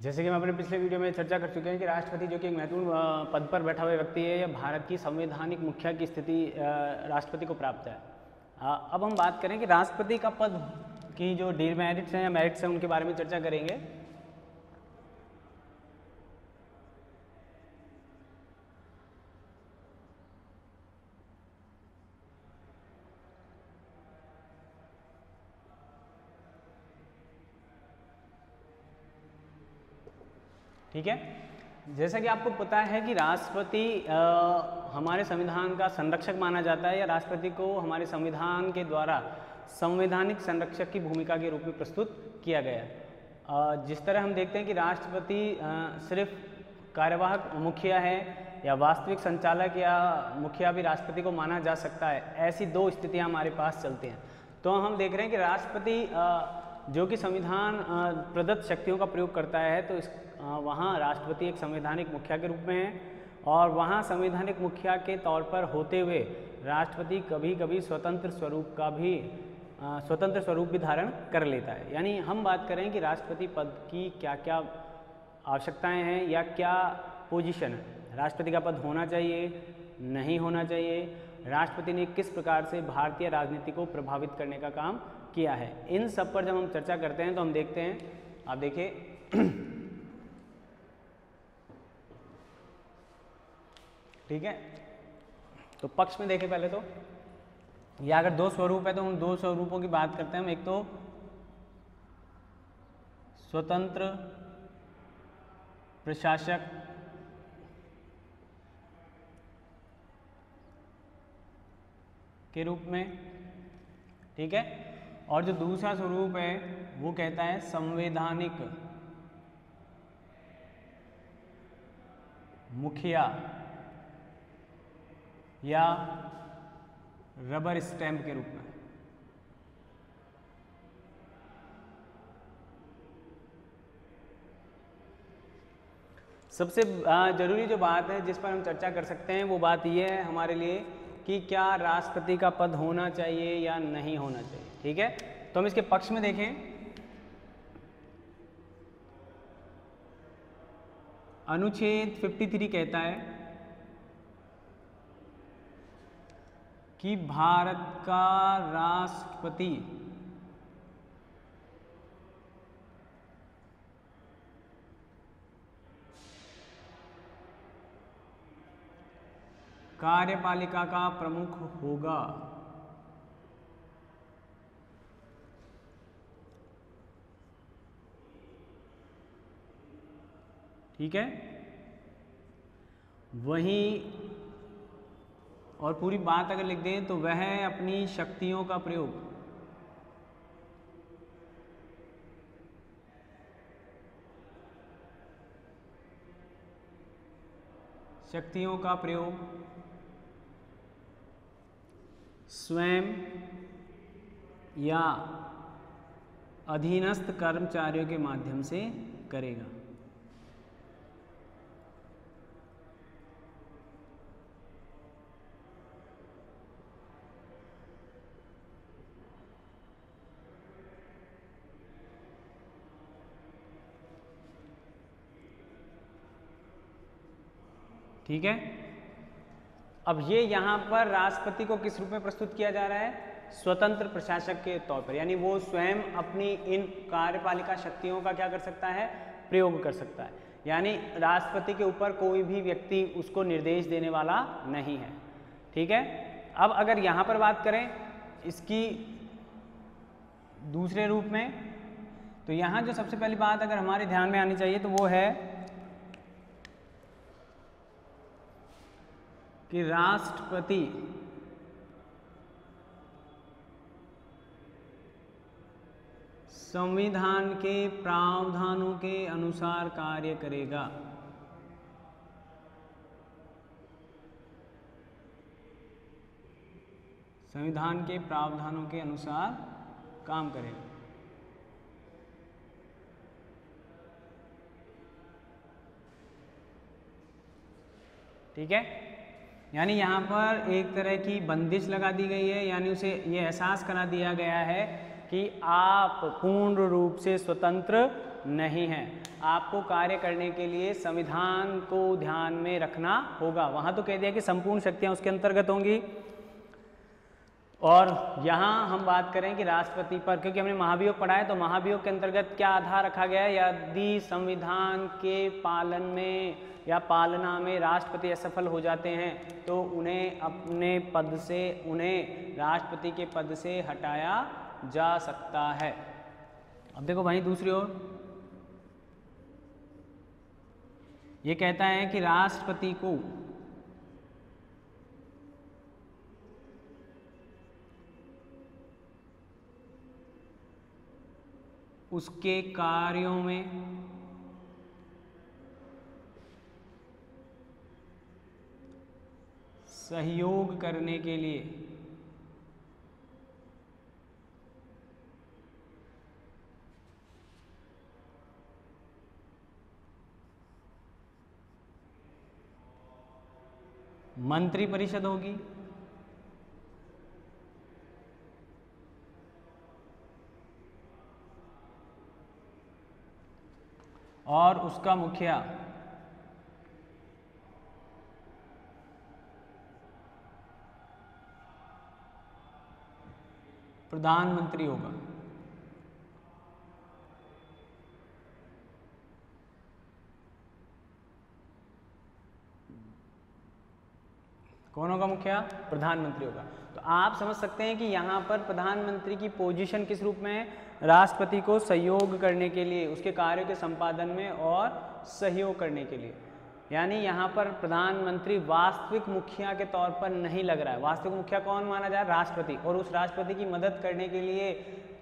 जैसे कि हम अपने पिछले वीडियो में चर्चा कर चुके हैं कि राष्ट्रपति जो कि एक महत्वपूर्ण पद पर बैठा हुआ व्यक्ति है, यह भारत की संवैधानिक मुखिया की स्थिति राष्ट्रपति को प्राप्त है। अब हम बात करें कि राष्ट्रपति का पद की जो डिमेरिट्स हैं या मेरिट्स हैं उनके बारे में चर्चा करेंगे। ठीक है, जैसा कि आपको पता है कि राष्ट्रपति हमारे संविधान का संरक्षक माना जाता है या राष्ट्रपति को हमारे संविधान के द्वारा संवैधानिक संरक्षक की भूमिका के रूप में प्रस्तुत किया गया। जिस तरह हम देखते हैं कि राष्ट्रपति सिर्फ कार्यवाहक मुखिया है या वास्तविक संचालक या मुखिया भी राष्ट्रपति को माना जा सकता है, ऐसी दो स्थितियां हमारे पास चलती हैं। तो हम देख रहे हैं कि राष्ट्रपति जो कि संविधान प्रदत्त शक्तियों का प्रयोग करता है, तो वहाँ राष्ट्रपति एक संवैधानिक मुखिया के रूप में है और वहाँ संवैधानिक मुखिया के तौर पर होते हुए राष्ट्रपति कभी कभी स्वतंत्र स्वरूप भी धारण कर लेता है। यानी हम बात करें कि राष्ट्रपति पद की क्या क्या आवश्यकताएं हैं या क्या पोजीशन है, राष्ट्रपति का पद होना चाहिए, नहीं होना चाहिए, राष्ट्रपति ने किस प्रकार से भारतीय राजनीति को प्रभावित करने का काम किया है, इन सब पर जब हम चर्चा करते हैं तो हम देखते हैं, आप देखिए ठीक है। तो पक्ष में देखें पहले तो, या अगर दो स्वरूप है तो उन दो स्वरूपों की बात करते हैं हम। एक तो स्वतंत्र प्रशासक के रूप में, ठीक है, और जो दूसरा स्वरूप है वो कहता है संवैधानिक मुखिया या रबर स्टैंप के रूप में। सबसे जरूरी जो बात है जिस पर हम चर्चा कर सकते हैं वो बात यह है हमारे लिए कि क्या राष्ट्रपति का पद होना चाहिए या नहीं होना चाहिए। ठीक है, तो हम इसके पक्ष में देखें। अनुच्छेद 53 कहता है कि भारत का राष्ट्रपति कार्यपालिका का प्रमुख होगा। ठीक है, वहीं और पूरी बात अगर लिख दें तो वह अपनी शक्तियों का प्रयोग स्वयं या अधीनस्थ कर्मचारियों के माध्यम से करेगा। ठीक है, अब ये यहाँ पर राष्ट्रपति को किस रूप में प्रस्तुत किया जा रहा है? स्वतंत्र प्रशासक के तौर पर, यानी वो स्वयं अपनी इन कार्यपालिका शक्तियों का क्या कर सकता है? प्रयोग कर सकता है। यानी राष्ट्रपति के ऊपर कोई भी व्यक्ति उसको निर्देश देने वाला नहीं है। ठीक है, अब अगर यहाँ पर बात करें इसकी दूसरे रूप में, तो यहाँ जो सबसे पहली बात अगर हमारे ध्यान में आनी चाहिए तो वो है कि राष्ट्रपति संविधान के प्रावधानों के अनुसार कार्य करेगा। संविधान के प्रावधानों के अनुसार काम करेगा। ठीक है, यानी यहाँ पर एक तरह की बंदिश लगा दी गई है, यानी उसे ये एहसास करा दिया गया है कि आप पूर्ण रूप से स्वतंत्र नहीं है। आपको कार्य करने के लिए संविधान को ध्यान में रखना होगा। वहाँ तो कह दिया कि संपूर्ण शक्तियाँ उसके अंतर्गत होंगी, और यहाँ हम बात करें कि राष्ट्रपति पर, क्योंकि हमने महाभियोग पढ़ा है, तो महाभियोग के अंतर्गत क्या आधार रखा गया है? यदि संविधान के पालन में या पालना में राष्ट्रपति असफल हो जाते हैं तो उन्हें अपने पद से, उन्हें राष्ट्रपति के पद से हटाया जा सकता है। अब देखो भाई दूसरी ओर ये कहता है कि राष्ट्रपति को उसके कार्यों में सहयोग करने के लिए मंत्रिपरिषद होगी, और उसका मुखिया प्रधानमंत्री होगा। कौन होगा मुखिया? प्रधानमंत्री होगा। तो आप समझ सकते हैं कि यहाँ पर प्रधानमंत्री की पोजीशन किस रूप में है? राष्ट्रपति को सहयोग करने के लिए, उसके कार्यों के संपादन में और सहयोग करने के लिए। यानी यहाँ पर प्रधानमंत्री वास्तविक मुखिया के तौर पर नहीं लग रहा है। वास्तविक मुखिया कौन माना जाए? राष्ट्रपति। और उस राष्ट्रपति की मदद करने के लिए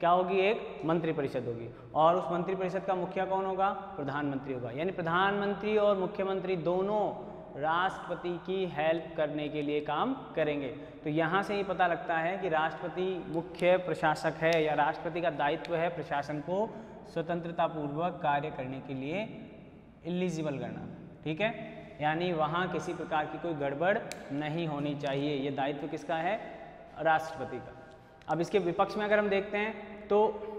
क्या होगी? एक मंत्रिपरिषद होगी, और उस मंत्रिपरिषद का मुखिया कौन होगा? प्रधानमंत्री होगा। यानी प्रधानमंत्री और मुख्यमंत्री दोनों राष्ट्रपति की हेल्प करने के लिए काम करेंगे। तो यहाँ से ही पता लगता है कि राष्ट्रपति मुख्य प्रशासक है, या राष्ट्रपति का दायित्व है प्रशासन को स्वतंत्रतापूर्वक कार्य करने के लिए एलिजिबल करना। ठीक है, यानी वहाँ किसी प्रकार की कोई गड़बड़ नहीं होनी चाहिए। ये दायित्व किसका है? राष्ट्रपति का। अब इसके विपक्ष में अगर हम देखते हैं तो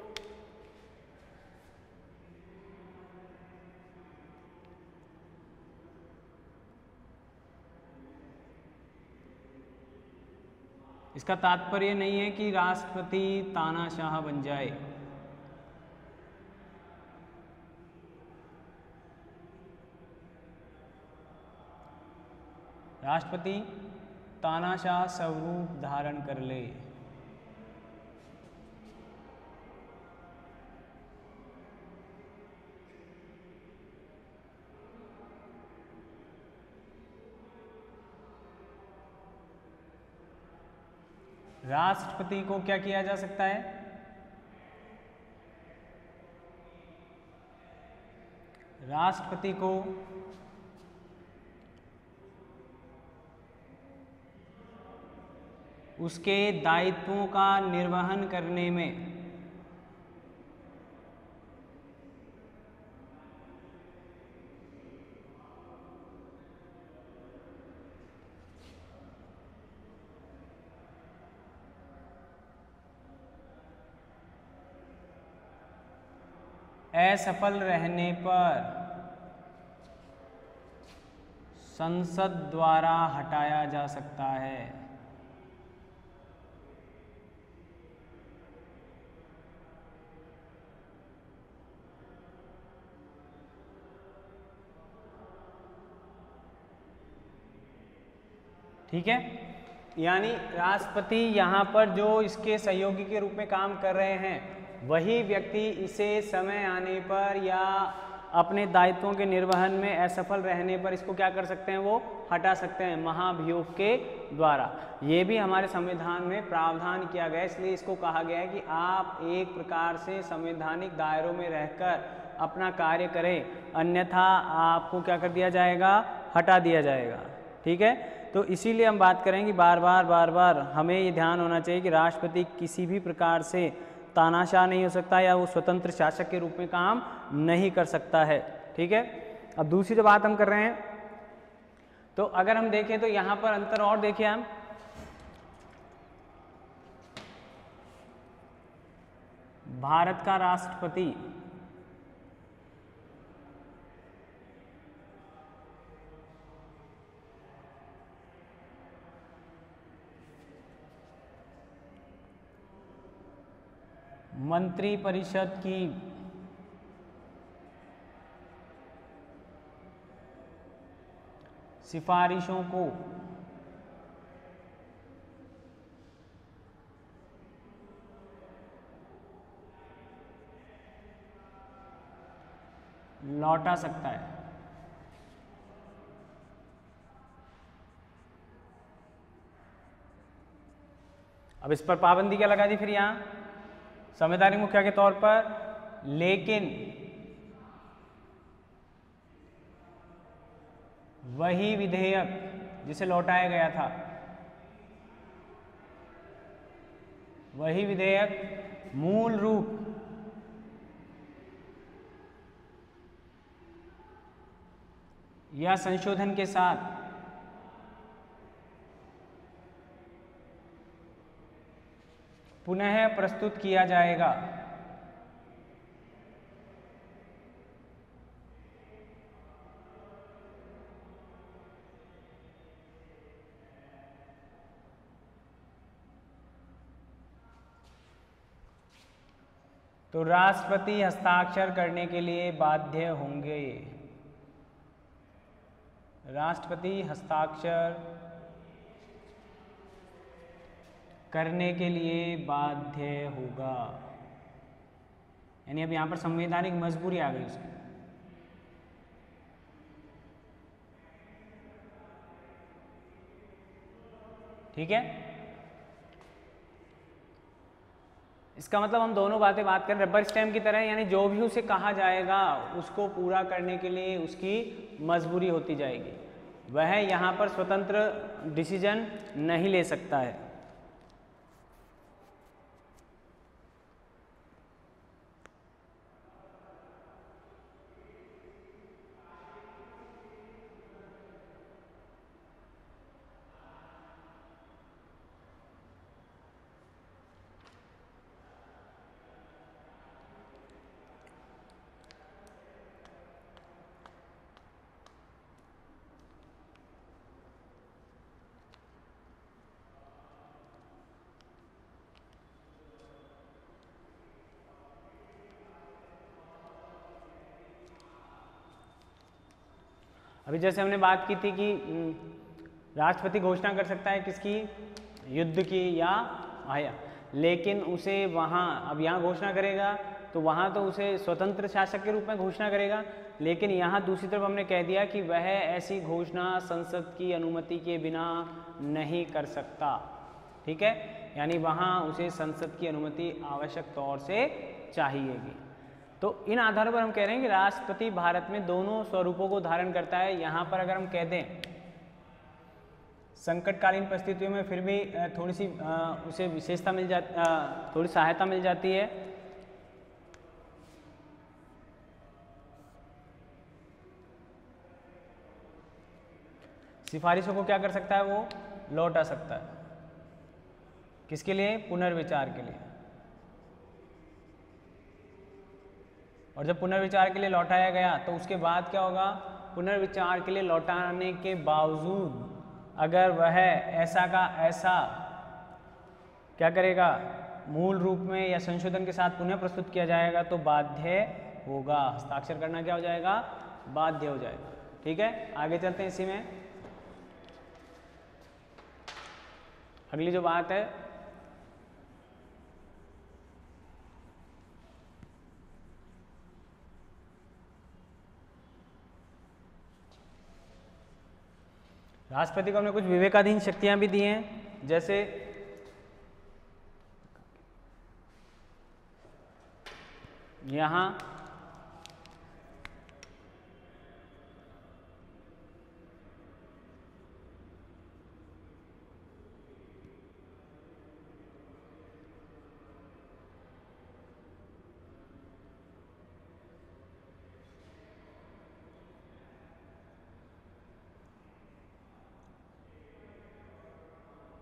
इसका तात्पर्य नहीं है कि राष्ट्रपति तानाशाह बन जाए। राष्ट्रपति तानाशाह स्वरूप धारण कर ले। राष्ट्रपति को क्या किया जा सकता है? राष्ट्रपति को उसके दायित्वों का निर्वहन करने में असफल रहने पर संसद द्वारा हटाया जा सकता है। ठीक है, यानी राष्ट्रपति यहाँ पर जो इसके सहयोगी के रूप में काम कर रहे हैं, वही व्यक्ति इसे समय आने पर या अपने दायित्वों के निर्वहन में असफल रहने पर इसको क्या कर सकते हैं? वो हटा सकते हैं महाभियोग के द्वारा। ये भी हमारे संविधान में प्रावधान किया गया है, इसलिए इसको कहा गया है कि आप एक प्रकार से संवैधानिक दायरों में रहकर अपना कार्य करें, अन्यथा आपको क्या कर दिया जाएगा? हटा दिया जाएगा। ठीक है, तो इसीलिए हम बात करेंगे बार बार हमें ये ध्यान होना चाहिए कि राष्ट्रपति किसी भी प्रकार से तानाशाह नहीं हो सकता, या वो स्वतंत्र शासक के रूप में काम नहीं कर सकता है। ठीक है, अब दूसरी जो बात हम कर रहे हैं, तो अगर हम देखें तो यहाँ पर अंतर और देखिए हम, भारत का राष्ट्रपति मंत्रिपरिषद की सिफारिशों को लौटा सकता है। अब इस पर पाबंदी क्या लगा दी फिर यहां संवैधानिक मुखिया के तौर पर, लेकिन वही विधेयक जिसे लौटाया गया था, वही विधेयक मूल रूप या संशोधन के साथ पुनः प्रस्तुत किया जाएगा। तो राष्ट्रपति हस्ताक्षर करने के लिए बाध्य होंगे। राष्ट्रपति हस्ताक्षर करने के लिए बाध्य होगा, यानी अब यहां पर संवैधानिक मजबूरी आ गई उसकी। ठीक है, इसका मतलब हम दोनों बात करें रबर स्टैम्प की तरह, यानी जो भी उसे कहा जाएगा उसको पूरा करने के लिए उसकी मजबूरी होती जाएगी। वह यहाँ पर स्वतंत्र डिसीजन नहीं ले सकता है। अभी जैसे हमने बात की थी कि राष्ट्रपति घोषणा कर सकता है किसकी, युद्ध की या आया, लेकिन उसे वहाँ अब यहाँ घोषणा करेगा तो वहाँ तो उसे स्वतंत्र शासक के रूप में घोषणा करेगा, लेकिन यहाँ दूसरी तरफ हमने कह दिया कि वह ऐसी घोषणा संसद की अनुमति के बिना नहीं कर सकता। ठीक है, यानी वहाँ उसे संसद की अनुमति आवश्यक तौर से चाहिएगी। तो इन आधारों पर हम कह रहे हैं कि राष्ट्रपति भारत में दोनों स्वरूपों को धारण करता है। यहाँ पर अगर हम कह दें संकटकालीन परिस्थितियों में फिर भी थोड़ी सी उसे विशेषता मिल जाती, थोड़ी सहायता मिल जाती है। सिफारिशों को क्या कर सकता है, वो लौटा सकता है। किसके लिए, पुनर्विचार के लिए। और जब पुनर्विचार के लिए लौटाया गया तो उसके बाद क्या होगा, पुनर्विचार के लिए लौटाने के बावजूद अगर वह ऐसा का ऐसा क्या करेगा, मूल रूप में या संशोधन के साथ पुनः प्रस्तुत किया जाएगा तो बाध्य होगा। हस्ताक्षर करना क्या हो जाएगा, बाध्य हो जाएगा। ठीक है, आगे चलते हैं इसी में। अगली जो बात है, राष्ट्रपति को हमने कुछ विवेकाधीन शक्तियां भी दी हैं, जैसे यहां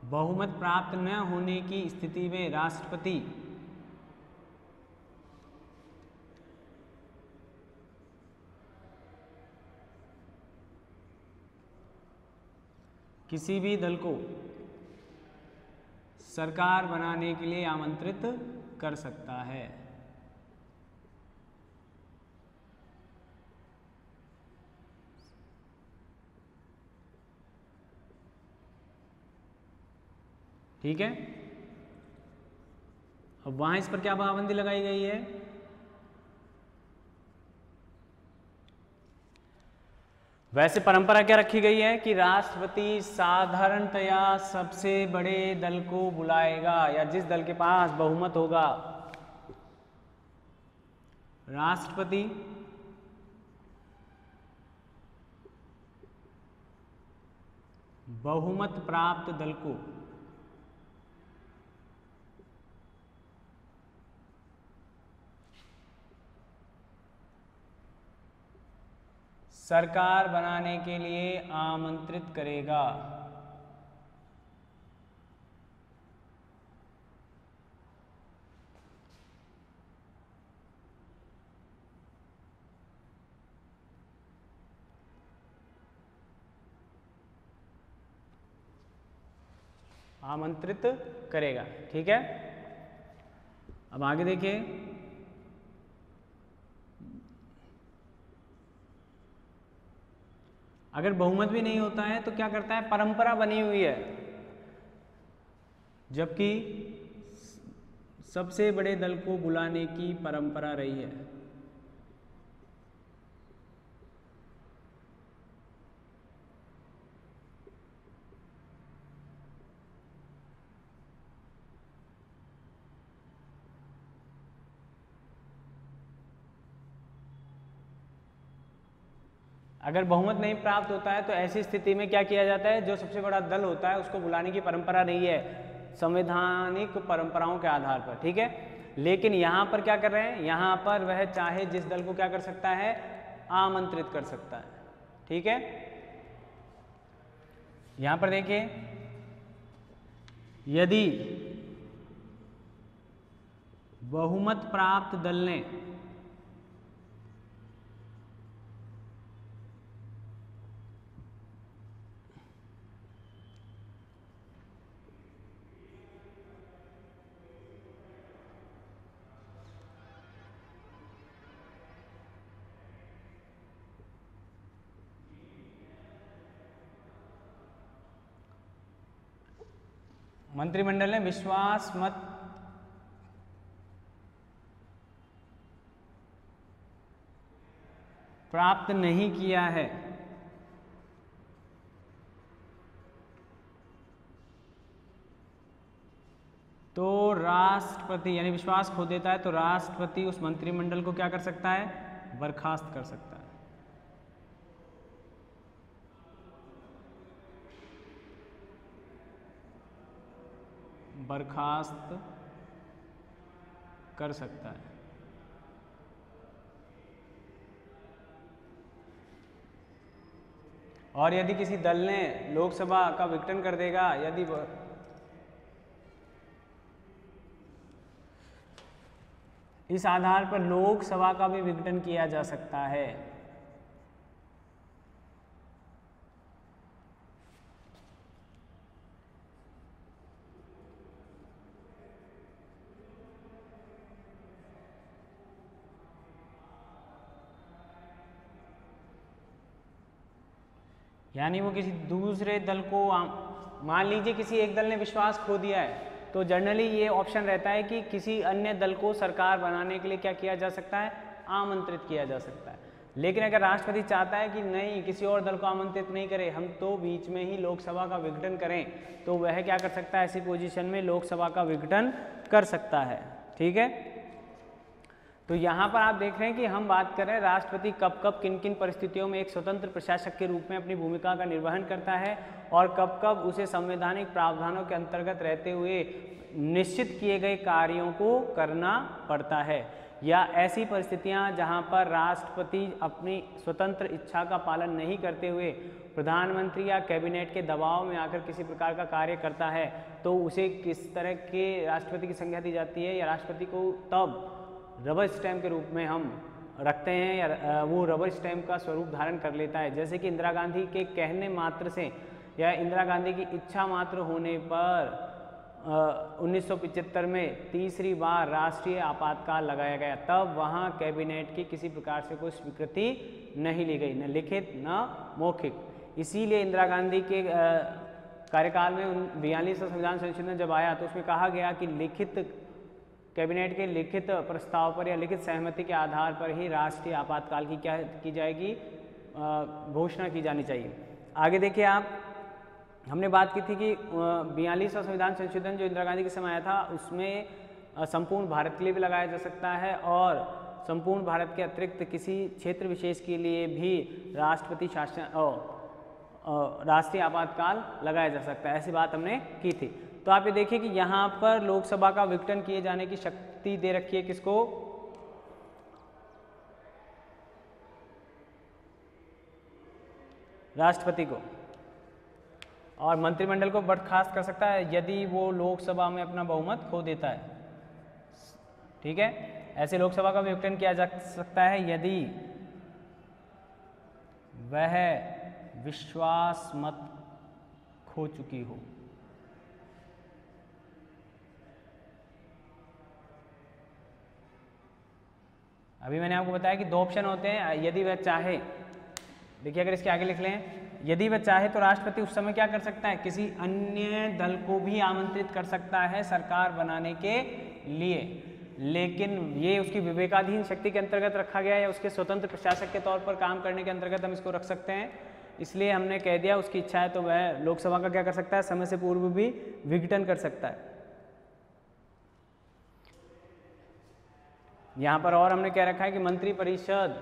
बहुमत प्राप्त न होने की स्थिति में राष्ट्रपति किसी भी दल को सरकार बनाने के लिए आमंत्रित कर सकता है। ठीक है, अब वहां इस पर क्या पाबंदी लगाई गई है? वैसे परंपरा क्या रखी गई है कि राष्ट्रपति साधारणतया सबसे बड़े दल को बुलाएगा, या जिस दल के पास बहुमत होगा। राष्ट्रपति बहुमत प्राप्त दल को सरकार बनाने के लिए आमंत्रित करेगा। आमंत्रित करेगा, ठीक है। अब आगे देखिए, अगर बहुमत भी नहीं होता है तो क्या करता है, परंपरा बनी हुई है, जबकि सबसे बड़े दल को बुलाने की परंपरा रही है। अगर बहुमत नहीं प्राप्त होता है तो ऐसी स्थिति में क्या किया जाता है, जो सबसे बड़ा दल होता है उसको बुलाने की परंपरा रही है संवैधानिक परंपराओं के आधार पर, ठीक है। लेकिन यहाँ पर क्या कर रहे हैं, यहाँ पर वह चाहे जिस दल को क्या कर सकता है, आमंत्रित कर सकता है, ठीक है। यहाँ पर देखिए, यदि बहुमत प्राप्त दल ने मंत्रिमंडल ने विश्वास मत प्राप्त नहीं किया है तो राष्ट्रपति, यानी विश्वास खो देता है तो राष्ट्रपति उस मंत्रिमंडल को क्या कर सकता है, बर्खास्त कर सकता है। बर्खास्त कर सकता है। और यदि किसी दल ने लोकसभा का विघटन कर देगा, यदि इस आधार पर लोकसभा का भी विघटन किया जा सकता है। यानी वो किसी दूसरे दल को, मान लीजिए किसी एक दल ने विश्वास खो दिया है, तो जनरली ये ऑप्शन रहता है कि किसी अन्य दल को सरकार बनाने के लिए क्या किया जा सकता है, आमंत्रित किया जा सकता है। लेकिन अगर राष्ट्रपति चाहता है कि नहीं, किसी और दल को आमंत्रित नहीं करें, हम तो बीच में ही लोकसभा का विघटन करें, तो वह क्या कर सकता है, ऐसी पोजीशन में लोकसभा का विघटन कर सकता है, ठीक है। तो यहाँ पर आप देख रहे हैं कि हम बात कर रहे हैं राष्ट्रपति कब कब किन किन परिस्थितियों में एक स्वतंत्र प्रशासक के रूप में अपनी भूमिका का निर्वहन करता है, और कब कब उसे संवैधानिक प्रावधानों के अंतर्गत रहते हुए निश्चित किए गए कार्यों को करना पड़ता है, या ऐसी परिस्थितियाँ जहाँ पर राष्ट्रपति अपनी स्वतंत्र इच्छा का पालन नहीं करते हुए प्रधानमंत्री या कैबिनेट के दबाव में आकर किसी प्रकार का कार्य करता है, तो उसे किस तरह के राष्ट्रपति की संज्ञा दी जाती है, या राष्ट्रपति को तब रबर स्टैम्प के रूप में हम रखते हैं, या वो रबर स्टैम्प का स्वरूप धारण कर लेता है। जैसे कि इंदिरा गांधी के कहने मात्र से या इंदिरा गांधी की इच्छा मात्र होने पर 1975 में तीसरी बार राष्ट्रीय आपातकाल लगाया गया, तब वहाँ कैबिनेट की किसी प्रकार से कोई स्वीकृति नहीं ली गई, न लिखित न मौखिक। इसीलिए इंदिरा गांधी के कार्यकाल में 42वां संविधान संशोधन जब आया तो उसमें कहा गया कि लिखित कैबिनेट के लिखित प्रस्ताव पर या लिखित सहमति के आधार पर ही राष्ट्रीय आपातकाल की क्या की जाएगी, घोषणा की जानी चाहिए। आगे देखिए आप, हमने बात की थी कि 42वां संविधान संशोधन जो इंदिरा गांधी के समय आया था उसमें संपूर्ण भारत के लिए भी लगाया जा सकता है और संपूर्ण भारत के अतिरिक्त किसी क्षेत्र विशेष के लिए भी राष्ट्रपति शासन राष्ट्रीय आपातकाल लगाया जा सकता है, ऐसी बात हमने की थी। तो आप ये देखिए कि यहाँ पर लोकसभा का विघटन किए जाने की शक्ति दे रखी है किसको, राष्ट्रपति को, और मंत्रिमंडल को बर्खास्त कर सकता है यदि वो लोकसभा में अपना बहुमत खो देता है। ठीक है, ऐसे लोकसभा का विघटन किया जा सकता है यदि वह विश्वास मत खो चुकी हो। अभी मैंने आपको बताया कि दो ऑप्शन होते हैं, यदि वह चाहे, देखिए अगर इसके आगे लिख लें, यदि वह चाहे तो राष्ट्रपति उस समय क्या कर सकता है, किसी अन्य दल को भी आमंत्रित कर सकता है सरकार बनाने के लिए, लेकिन ये उसकी विवेकाधीन शक्ति के अंतर्गत रखा गया है या उसके स्वतंत्र प्रशासक के तौर पर काम करने के अंतर्गत हम इसको रख सकते हैं। इसलिए हमने कह दिया उसकी इच्छा है तो वह लोकसभा का क्या कर सकता है, समय से पूर्व भी विघटन कर सकता है। यहां पर और हमने क्या रखा है कि मंत्रिपरिषद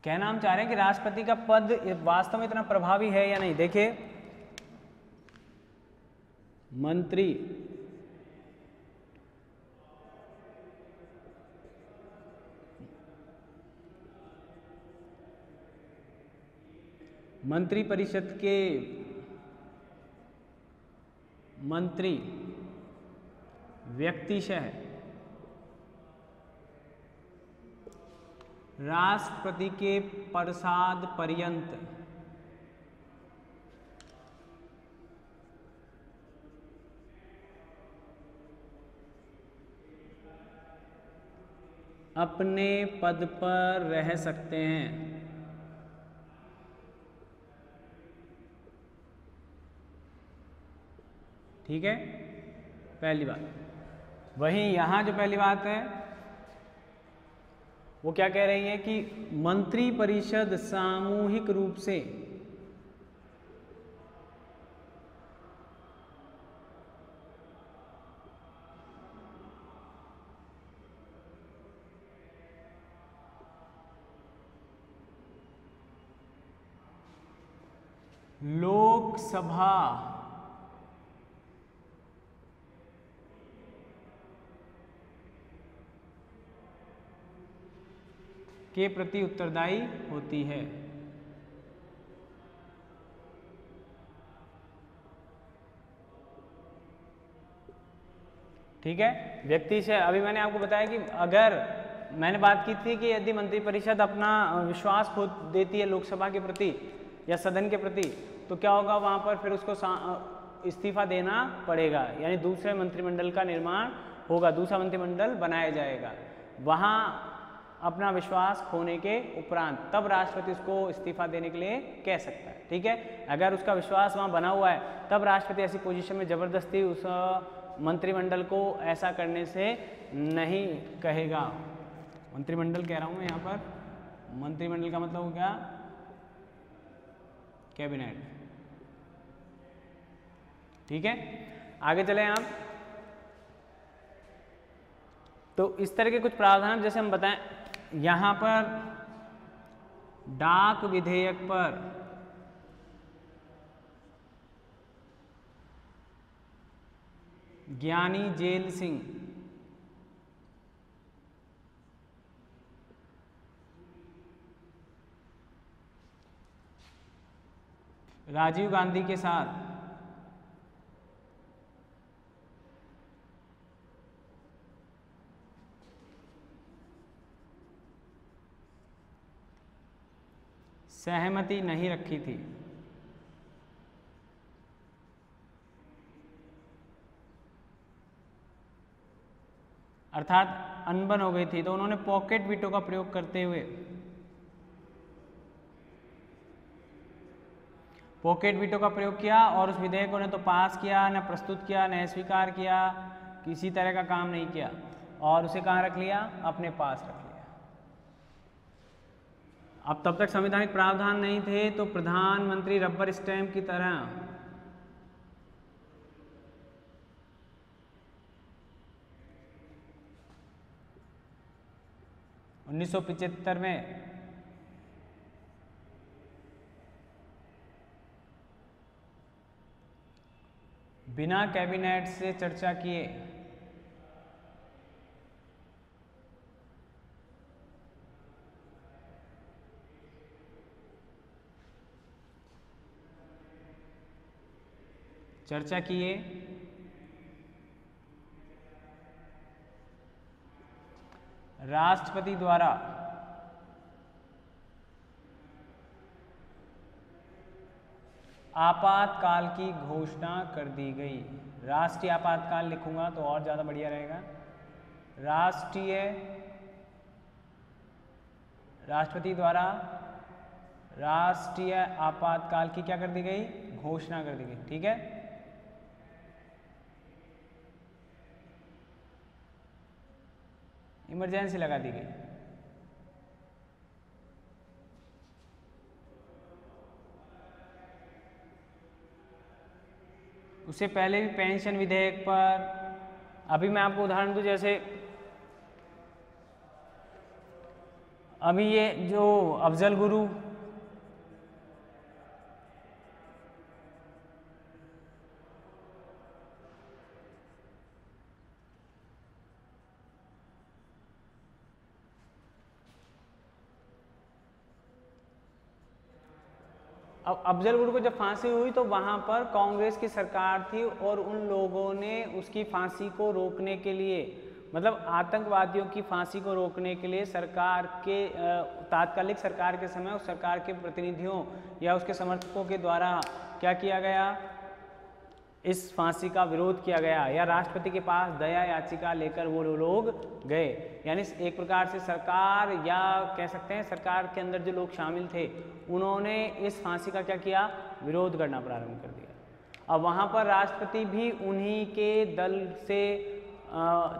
कहना हम चाह रहे हैं कि राष्ट्रपति का पद वास्तव में इतना प्रभावी है या नहीं। देखिए, मंत्रिपरिषद के मंत्री व्यक्तिशः राष्ट्रपति के प्रसाद पर्यंत अपने पद पर रह सकते हैं। ठीक है, पहली बात। वहीं यहां जो पहली बात है वो क्या कह रही है कि मंत्रिपरिषद सामूहिक रूप से लोकसभा के प्रति उत्तरदायी होती है। ठीक है, व्यक्ति से अभी मैंने आपको बताया कि अगर मैंने बात की थी कि यदि मंत्रिपरिषद अपना विश्वास खो देती है लोकसभा के प्रति या सदन के प्रति तो क्या होगा, वहां पर फिर उसको इस्तीफा देना पड़ेगा, यानी दूसरे मंत्रिमंडल का निर्माण होगा, दूसरा मंत्रिमंडल बनाया जाएगा। वहां अपना विश्वास खोने के उपरांत तब राष्ट्रपति उसको इस्तीफा देने के लिए कह सकता है। ठीक है, अगर उसका विश्वास वहां बना हुआ है तब राष्ट्रपति ऐसी पोजीशन में जबरदस्ती उस मंत्रिमंडल को ऐसा करने से नहीं कहेगा। मंत्रिमंडल कह रहा हूं मैं यहां पर, मंत्रिमंडल का मतलब हो गया कैबिनेट। ठीक है, आगे चले आप। तो इस तरह के कुछ प्रावधान जैसे हम बताएं, यहां पर डाक विधेयक पर ज्ञानी जेल सिंह राजीव गांधी के साथ सहमति नहीं रखी थी। अर्थात अनबन हो गई थी, तो उन्होंने पॉकेट वीटो का प्रयोग करते हुए पॉकेट वीटो का प्रयोग किया और उस विधेयक को न तो पास किया, न प्रस्तुत किया, न स्वीकार किया, किसी तरह का काम नहीं किया और उसे कहाँ रख लिया? अपने पास रख लिया। अब तब तक संवैधानिक प्रावधान नहीं थे, तो प्रधानमंत्री रबर स्टैंप की तरह उन्नीस सौ 75 में बिना कैबिनेट से चर्चा किए राष्ट्रपति द्वारा आपातकाल की घोषणा कर दी गई। राष्ट्रीय आपातकाल लिखूंगा तो और ज़्यादा बढ़िया रहेगा। राष्ट्रपति द्वारा राष्ट्रीय आपातकाल की क्या कर दी गई? घोषणा कर दी गई। ठीक है, इमरजेंसी लगा दी गई। उससे पहले भी पेंशन विधेयक पर, अभी मैं आपको उदाहरण दूं, जैसे अभी ये जो अफजल गुरु अब अफजल गुरु को जब फांसी हुई तो वहां पर कांग्रेस की सरकार थी और उन लोगों ने उसकी फांसी को रोकने के लिए, मतलब आतंकवादियों की फांसी को रोकने के लिए सरकार के तात्कालिक सरकार के समय उस सरकार के प्रतिनिधियों या उसके समर्थकों के द्वारा क्या किया गया? इस फांसी का विरोध किया गया या राष्ट्रपति के पास दया याचिका लेकर वो लोग गए। यानी एक प्रकार से सरकार, या कह सकते हैं सरकार के अंदर जो लोग शामिल थे, उन्होंने इस फांसी का क्या किया? विरोध करना प्रारंभ कर दिया। अब वहाँ पर राष्ट्रपति भी उन्हीं के दल से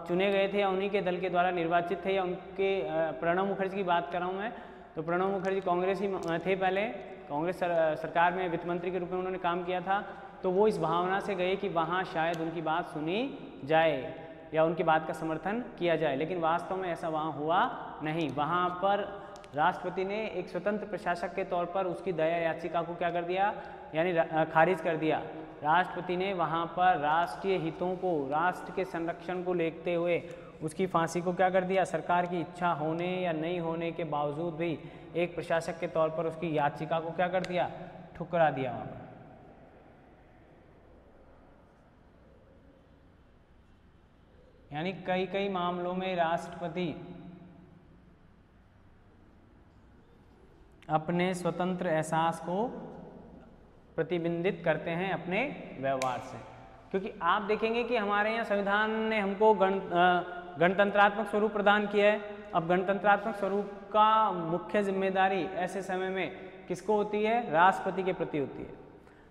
चुने गए थे या उन्हीं के दल के द्वारा निर्वाचित थे, या उनके प्रणब मुखर्जी की बात कर रहा हूँ मैं, तो प्रणब मुखर्जी कांग्रेस ही थे पहले, कांग्रेस सरकार में वित्त मंत्री के रूप में उन्होंने काम किया था। तो वो इस भावना से गए कि वहाँ शायद उनकी बात सुनी जाए या उनकी बात का समर्थन किया जाए, लेकिन वास्तव में ऐसा वहाँ हुआ नहीं। वहाँ पर राष्ट्रपति ने एक स्वतंत्र प्रशासक के तौर पर उसकी दया याचिका को क्या कर दिया? यानी खारिज कर दिया। राष्ट्रपति ने वहाँ पर राष्ट्रीय हितों को, राष्ट्र के संरक्षण को देखते हुए उसकी फांसी को क्या कर दिया? सरकार की इच्छा होने या नहीं होने के बावजूद भी एक प्रशासक के तौर पर उसकी याचिका को क्या कर दिया? ठुकरा दिया वहाँ पर। यानी कई कई मामलों में राष्ट्रपति अपने स्वतंत्र एहसास को प्रतिबिंबित करते हैं अपने व्यवहार से, क्योंकि आप देखेंगे कि हमारे यहाँ संविधान ने हमको गणतंत्रात्मक स्वरूप प्रदान किया है। अब गणतंत्रात्मक स्वरूप का मुख्य जिम्मेदारी ऐसे समय में किसको होती है? राष्ट्रपति के प्रति होती है।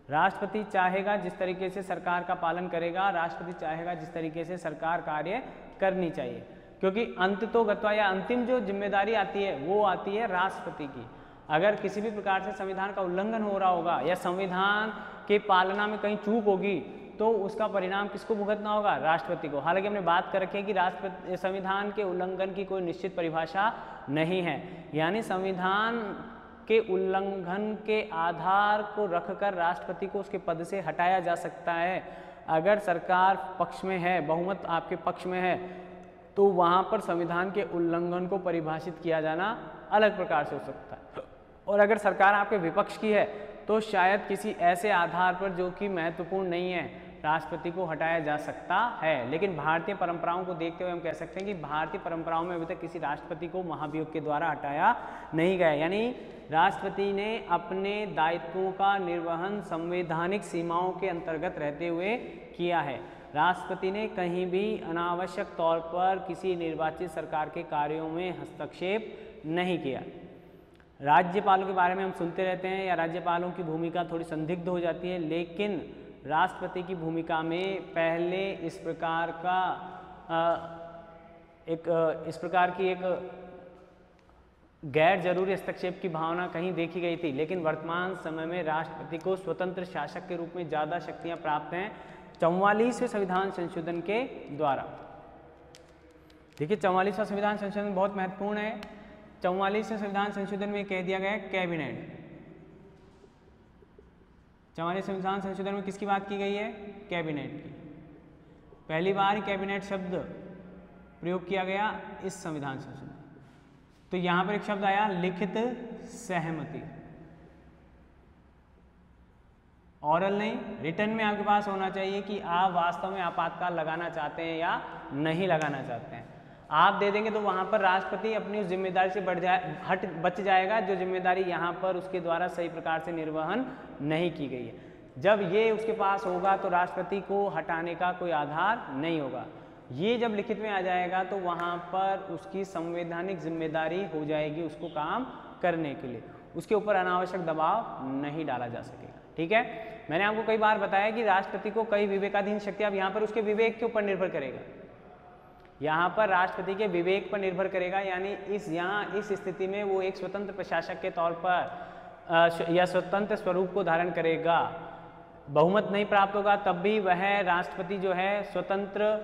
राष्ट्रपति चाहेगा जिस तरीके से सरकार का पालन करेगा, राष्ट्रपति चाहेगा जिस तरीके से सरकार कार्य करनी चाहिए, क्योंकि अंत तो गत्वा या अंतिम जो जिम्मेदारी आती है वो आती है राष्ट्रपति की। अगर किसी भी प्रकार से संविधान का उल्लंघन हो रहा होगा या संविधान के पालना में कहीं चूक होगी तो उसका परिणाम किसको भुगतना होगा? राष्ट्रपति को। हालांकि हमने बात कर रखी है कि राष्ट्रपति संविधान के उल्लंघन की कोई निश्चित परिभाषा नहीं है, यानी संविधान के उल्लंघन के आधार को रखकर राष्ट्रपति को उसके पद से हटाया जा सकता है। अगर सरकार पक्ष में है, बहुमत आपके पक्ष में है, तो वहाँ पर संविधान के उल्लंघन को परिभाषित किया जाना अलग प्रकार से हो सकता है। और अगर सरकार आपके विपक्ष की है तो शायद किसी ऐसे आधार पर जो कि महत्वपूर्ण नहीं है, राष्ट्रपति को हटाया जा सकता है। लेकिन भारतीय परंपराओं को देखते हुए हम कह सकते हैं कि भारतीय परंपराओं में अभी तक किसी राष्ट्रपति को महाभियोग के द्वारा हटाया नहीं गया, यानी राष्ट्रपति ने अपने दायित्वों का निर्वहन संवैधानिक सीमाओं के अंतर्गत रहते हुए किया है। राष्ट्रपति ने कहीं भी अनावश्यक तौर पर किसी निर्वाचित सरकार के कार्यों में हस्तक्षेप नहीं किया। राज्यपालों के बारे में हम सुनते रहते हैं या राज्यपालों की भूमिका थोड़ी संदिग्ध हो जाती है, लेकिन राष्ट्रपति की भूमिका में पहले इस प्रकार की एक गैर जरूरी हस्तक्षेप की भावना कहीं देखी गई थी। लेकिन वर्तमान समय में राष्ट्रपति को स्वतंत्र शासक के रूप में ज़्यादा शक्तियां प्राप्त हैं 44वें संविधान संशोधन के द्वारा। देखिए 44वां संविधान संशोधन बहुत महत्वपूर्ण है। 44वें संविधान संशोधन में कह दिया गया है कैबिनेट। 44वें संविधान संशोधन में किसकी बात की गई है? कैबिनेट की। पहली बार कैबिनेट शब्द प्रयोग किया गया इस संविधान संशोधन में। तो यहां पर एक शब्द आया लिखित सहमति। ऑरल नहीं, रिटर्न में आपके पास होना चाहिए कि आप वास्तव में आपातकाल लगाना चाहते हैं या नहीं लगाना चाहते हैं। आप दे देंगे तो वहां पर राष्ट्रपति अपनी उस जिम्मेदारी से बच जाएगा जो जिम्मेदारी यहाँ पर उसके द्वारा सही प्रकार से निर्वहन नहीं की गई है। जब ये उसके पास होगा तो राष्ट्रपति को हटाने का कोई आधार नहीं होगा। ये जब लिखित में आ जाएगा तो वहाँ पर उसकी संवैधानिक जिम्मेदारी हो जाएगी उसको काम करने के लिए, उसके ऊपर अनावश्यक दबाव नहीं डाला जा सकेगा। ठीक है, मैंने आपको कई बार बताया कि राष्ट्रपति को कई विवेकाधीन शक्ति, अब यहाँ पर उसके विवेक के ऊपर निर्भर करेगा। यहाँ पर राष्ट्रपति के विवेक पर निर्भर करेगा, यानी इस स्थिति में वो एक स्वतंत्र प्रशासक के तौर पर या स्वतंत्र स्वरूप को धारण करेगा। बहुमत नहीं प्राप्त होगा तब भी वह राष्ट्रपति जो है स्वतंत्र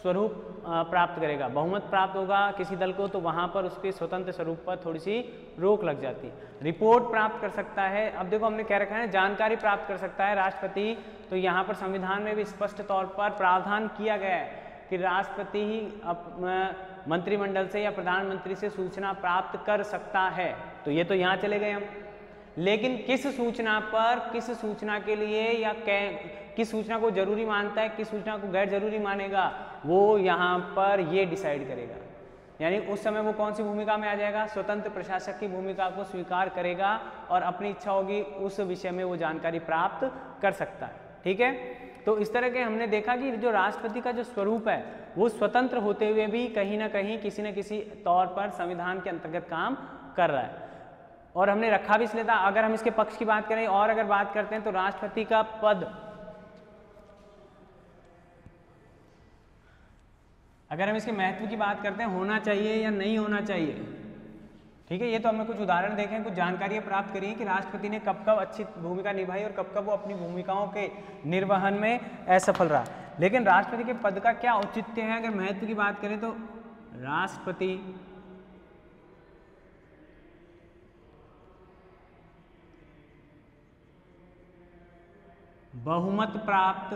स्वरूप प्राप्त करेगा। बहुमत प्राप्त होगा किसी दल को तो वहाँ पर उसके स्वतंत्र स्वरूप पर थोड़ी सी रोक लग जाती है। रिपोर्ट प्राप्त कर सकता है। अब देखो हमने कह रखा है जानकारी प्राप्त कर सकता है राष्ट्रपति, तो यहाँ पर संविधान में भी स्पष्ट तौर पर प्रावधान किया गया है कि राष्ट्रपति ही मंत्रिमंडल से या प्रधानमंत्री से सूचना प्राप्त कर सकता है। तो ये तो यहाँ चले गए हम, लेकिन किस सूचना पर, किस सूचना के लिए या किस सूचना को जरूरी मानता है, किस सूचना को गैर जरूरी मानेगा, वो यहाँ पर ये डिसाइड करेगा। यानी उस समय वो कौन सी भूमिका में आ जाएगा? स्वतंत्र प्रशासक की भूमिका को स्वीकार करेगा और अपनी इच्छा होगी उस विषय में वो जानकारी प्राप्त कर सकता है। ठीक है, तो इस तरह के हमने देखा कि जो राष्ट्रपति का जो स्वरूप है वो स्वतंत्र होते हुए भी कहीं ना कहीं किसी न किसी तौर पर संविधान के अंतर्गत काम कर रहा है। और हमने रखा भी इसलिए था, अगर हम इसके पक्ष की बात करें और अगर बात करते हैं तो राष्ट्रपति का पद, अगर हम इसके महत्व की बात करते हैं, होना चाहिए या नहीं होना चाहिए। ठीक है, ये तो हमने कुछ उदाहरण देखे हैं, कुछ जानकारियां प्राप्त करी हैं कि राष्ट्रपति ने कब कब अच्छी भूमिका निभाई और कब कब वो अपनी भूमिकाओं के निर्वहन में असफल रहा। लेकिन राष्ट्रपति के पद का क्या औचित्य है? अगर महत्व की बात करें तो राष्ट्रपति बहुमत प्राप्त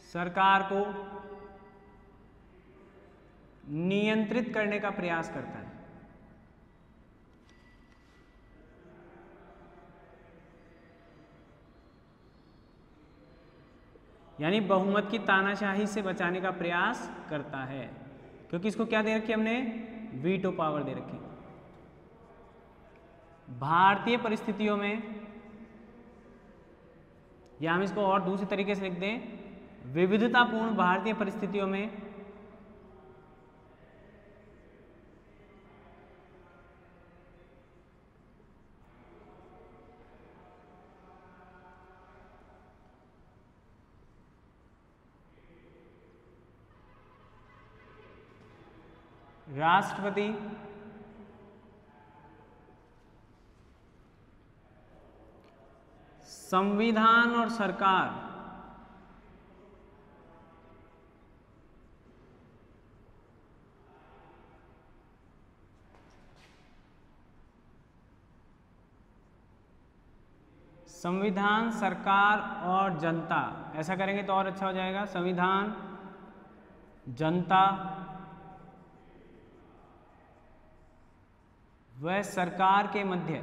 सरकार को नियंत्रित करने का प्रयास करता है। यानी बहुमत की तानाशाही से बचाने का प्रयास करता है, क्योंकि इसको क्या दे रखी हमने? वीटो पावर दे रखी। भारतीय परिस्थितियों में, या हम इसको और दूसरे तरीके से लिख दें, विविधतापूर्ण भारतीय परिस्थितियों में राष्ट्रपति संविधान और सरकार संविधान, सरकार और जनता, ऐसा करेंगे तो और अच्छा हो जाएगा। संविधान, जनता व सरकार के मध्य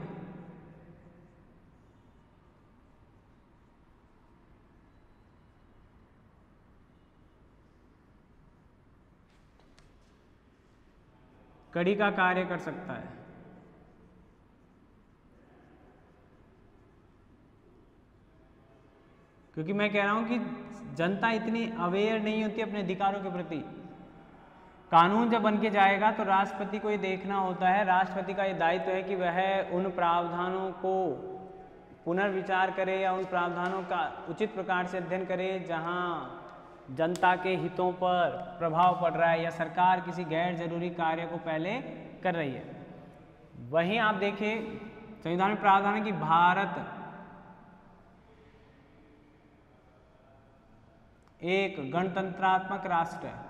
कड़ी का कार्य कर सकता है। क्योंकि मैं कह रहा हूं कि जनता इतनी अवेयर नहीं होती अपने अधिकारों के प्रति। कानून जब बन के जाएगा तो राष्ट्रपति को ये देखना होता है, राष्ट्रपति का ये दायित्व है कि वह उन प्रावधानों को पुनर्विचार करे या उन प्रावधानों का उचित प्रकार से अध्ययन करे जहां जनता के हितों पर प्रभाव पड़ रहा है या सरकार किसी गैर जरूरी कार्य को पहले कर रही है। वहीं आप देखिए संविधान में प्रावधान है कि भारत एक गणतंत्रात्मक राष्ट्र है।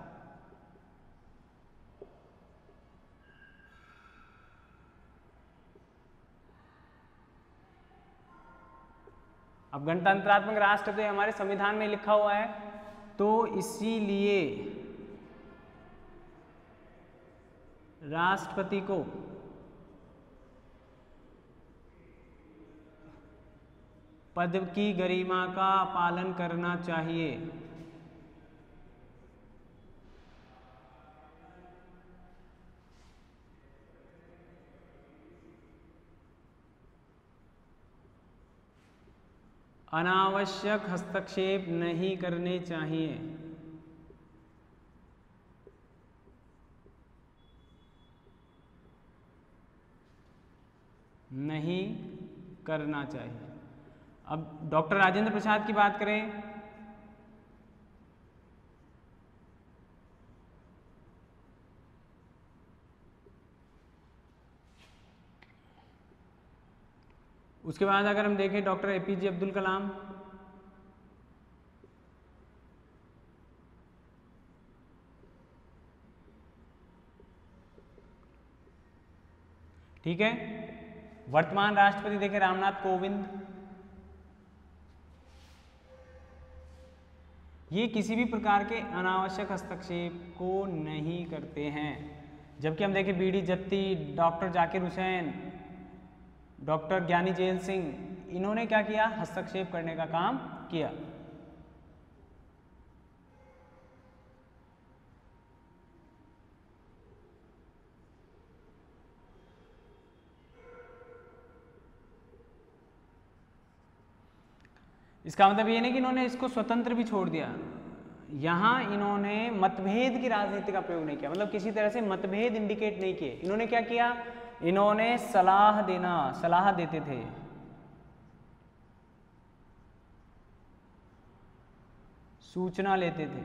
अब गणतंत्रात्मक राष्ट्र तो हमारे संविधान में लिखा हुआ है, तो इसीलिए राष्ट्रपति को पद की गरिमा का पालन करना चाहिए। अनावश्यक हस्तक्षेप नहीं करने चाहिए। नहीं करना चाहिए। अब डॉक्टर राजेंद्र प्रसाद की बात करें, उसके बाद अगर हम देखें डॉक्टर एपीजे अब्दुल कलाम, ठीक है। वर्तमान राष्ट्रपति देखें रामनाथ कोविंद, ये किसी भी प्रकार के अनावश्यक हस्तक्षेप को नहीं करते हैं। जबकि हम देखें B D Jatti, doctor Zakir Hussain, doctor Giani Zail Singh, इन्होंने क्या किया? हस्तक्षेप करने का काम किया। इसका मतलब ये नहीं कि इन्होंने इसको स्वतंत्र भी छोड़ दिया। यहां इन्होंने मतभेद की राजनीति का प्रयोग नहीं किया, मतलब किसी तरह से मतभेद इंडिकेट नहीं किए। इन्होंने क्या किया? इन्होंने सलाह देते थे। सूचना लेते थे,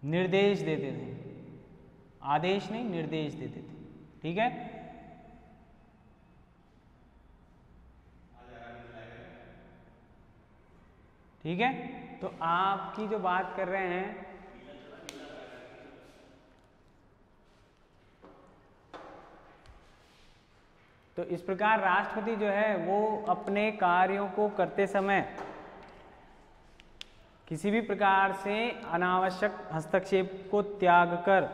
निर्देश देते थे, आदेश नहीं निर्देश देते थे, ठीक है। ठीक है, तो आपकी जो बात कर रहे हैं तो इस प्रकार राष्ट्रपति जो है वो अपने कार्यों को करते समय किसी भी प्रकार से अनावश्यक हस्तक्षेप को त्याग कर,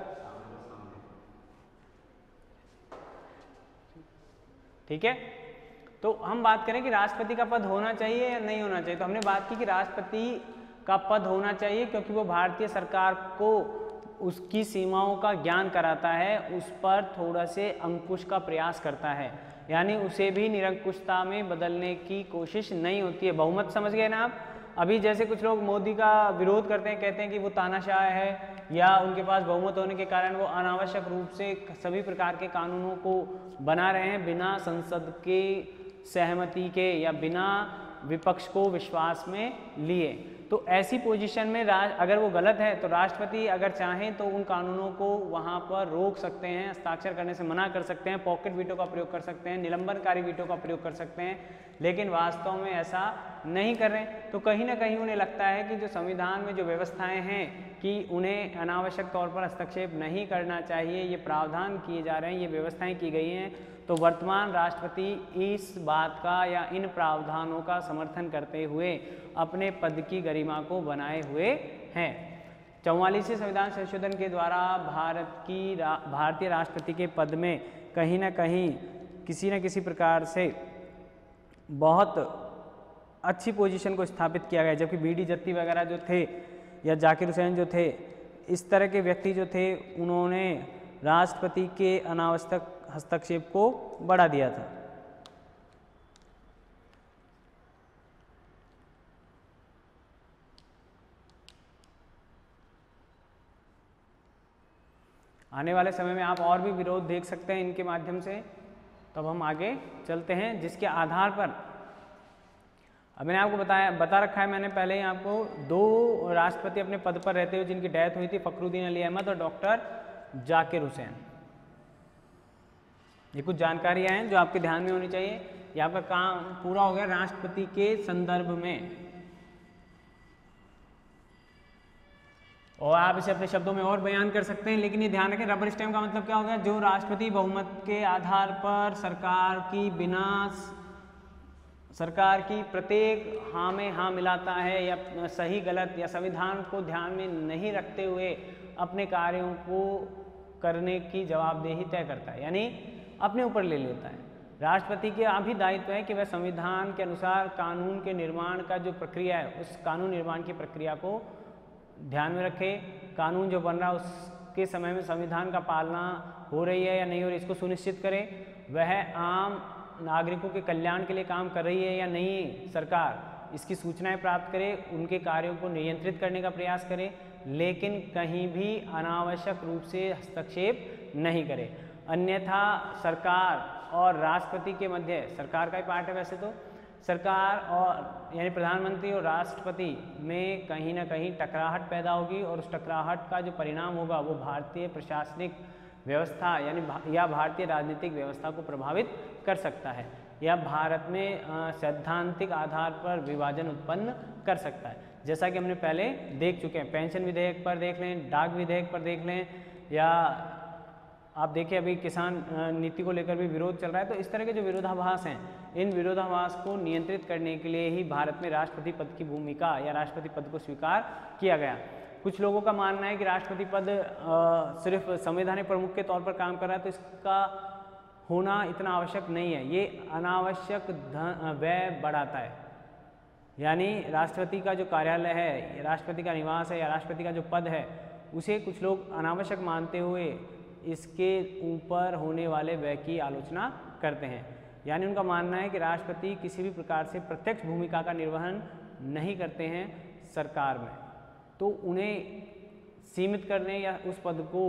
ठीक है। तो हम बात करें कि राष्ट्रपति का पद होना चाहिए या नहीं होना चाहिए, तो हमने बात की कि राष्ट्रपति का पद होना चाहिए क्योंकि वो भारतीय सरकार को उसकी सीमाओं का ज्ञान कराता है, उस पर थोड़ा से अंकुश का प्रयास करता है, यानी उसे भी निरंकुशता में बदलने की कोशिश नहीं होती है। बहुमत समझ गए ना आप? अभी जैसे कुछ लोग मोदी का विरोध करते हैं, कहते हैं कि वो तानाशाह है या उनके पास बहुमत होने के कारण वो अनावश्यक रूप से सभी प्रकार के कानूनों को बना रहे हैं बिना संसद के सहमति के या बिना विपक्ष को विश्वास में लिए। तो ऐसी पोजीशन में अगर वो गलत है तो राष्ट्रपति अगर चाहें तो उन कानूनों को वहाँ पर रोक सकते हैं, हस्ताक्षर करने से मना कर सकते हैं, पॉकेट वीटो का प्रयोग कर सकते हैं, निलंबनकारी वीटो का प्रयोग कर सकते हैं, लेकिन वास्तव में ऐसा नहीं कर रहे। तो कहीं ना कहीं उन्हें लगता है कि जो संविधान में जो व्यवस्थाएं हैं कि उन्हें अनावश्यक तौर पर हस्तक्षेप नहीं करना चाहिए, ये प्रावधान किए जा रहे हैं, ये व्यवस्थाएं की गई हैं, तो वर्तमान राष्ट्रपति इस बात का या इन प्रावधानों का समर्थन करते हुए अपने पद की गरिमा को बनाए हुए हैं। 44वें संविधान संशोधन के द्वारा भारतीय राष्ट्रपति के पद में कहीं ना कहीं किसी न किसी प्रकार से बहुत अच्छी पोजीशन को स्थापित किया गया, जबकि बीडी जत्ती वगैरह जो थे या जाकिर हुसैन जो थे इस तरह के व्यक्ति जो थे उन्होंने राष्ट्रपति के अनावश्यक हस्तक्षेप को बढ़ा दिया था। आने वाले समय में आप और भी विरोध देख सकते हैं इनके माध्यम से। तब हम आगे चलते हैं, जिसके आधार पर अब मैंने आपको बता रखा है, मैंने पहले ही आपको 2 राष्ट्रपति अपने पद पर रहते हुए जिनकी डेथ हुई थी, फखरुद्दीन अली अहमद और डॉक्टर जाकिर हुसैन। ये कुछ जानकारियां हैं जो आपके ध्यान में होनी चाहिए। ये आपका काम पूरा हो गया राष्ट्रपति के संदर्भ में, और आप इसे अपने शब्दों में और बयान कर सकते हैं। लेकिन ये ध्यान रखें, रबर स्टैम्प का मतलब क्या हो गया? जो राष्ट्रपति बहुमत के आधार पर सरकार की प्रत्येक हाँ में हाँ मिलाता है, या सही गलत या संविधान को ध्यान में नहीं रखते हुए अपने कार्यों को करने की जवाबदेही तय करता है, यानी अपने ऊपर ले लेता है। राष्ट्रपति के अभी दायित्व है कि वह संविधान के अनुसार कानून के निर्माण का जो प्रक्रिया है, उस कानून निर्माण की प्रक्रिया को ध्यान में रखे। कानून जो बन रहा है उसके समय में संविधान का पालना हो रही है या नहीं हो रही, इसको सुनिश्चित करे। वह आम नागरिकों के कल्याण के लिए काम कर रही है या नहीं सरकार, इसकी सूचनाएं प्राप्त करे, उनके कार्यों को नियंत्रित करने का प्रयास करे, लेकिन कहीं भी अनावश्यक रूप से हस्तक्षेप नहीं करे। अन्यथा सरकार और राष्ट्रपति के मध्य, सरकार का ही पार्ट है वैसे तो, सरकार और यानी प्रधानमंत्री और राष्ट्रपति में कहीं ना कहीं टकराहट पैदा होगी, और उस टकराहट का जो परिणाम होगा वो भारतीय प्रशासनिक व्यवस्था यानी या भारतीय राजनीतिक व्यवस्था को प्रभावित कर सकता है, या भारत में सैद्धांतिक आधार पर विभाजन उत्पन्न कर सकता है। जैसा कि हमने पहले देख चुके हैं, पेंशन विधेयक पर देख लें, डाक विधेयक पर देख लें, या आप देखिए अभी किसान नीति को लेकर भी विरोध चल रहा है। तो इस तरह के जो विरोधाभास हैं, इन विरोधाभास को नियंत्रित करने के लिए ही भारत में राष्ट्रपति पद की भूमिका या राष्ट्रपति पद को स्वीकार किया गया। कुछ लोगों का मानना है कि राष्ट्रपति पद सिर्फ संवैधानिक प्रमुख के तौर पर काम कर रहा है, तो इसका होना इतना आवश्यक नहीं है। ये अनावश्यक व्यय बढ़ाता है, यानी राष्ट्रपति का जो कार्यालय है, राष्ट्रपति का निवास है, या राष्ट्रपति का जो पद है, उसे कुछ लोग अनावश्यक मानते हुए इसके ऊपर होने वाले व्यय की आलोचना करते हैं। यानी उनका मानना है कि राष्ट्रपति किसी भी प्रकार से प्रत्यक्ष भूमिका का निर्वहन नहीं करते हैं सरकार में, तो उन्हें सीमित करने या उस पद को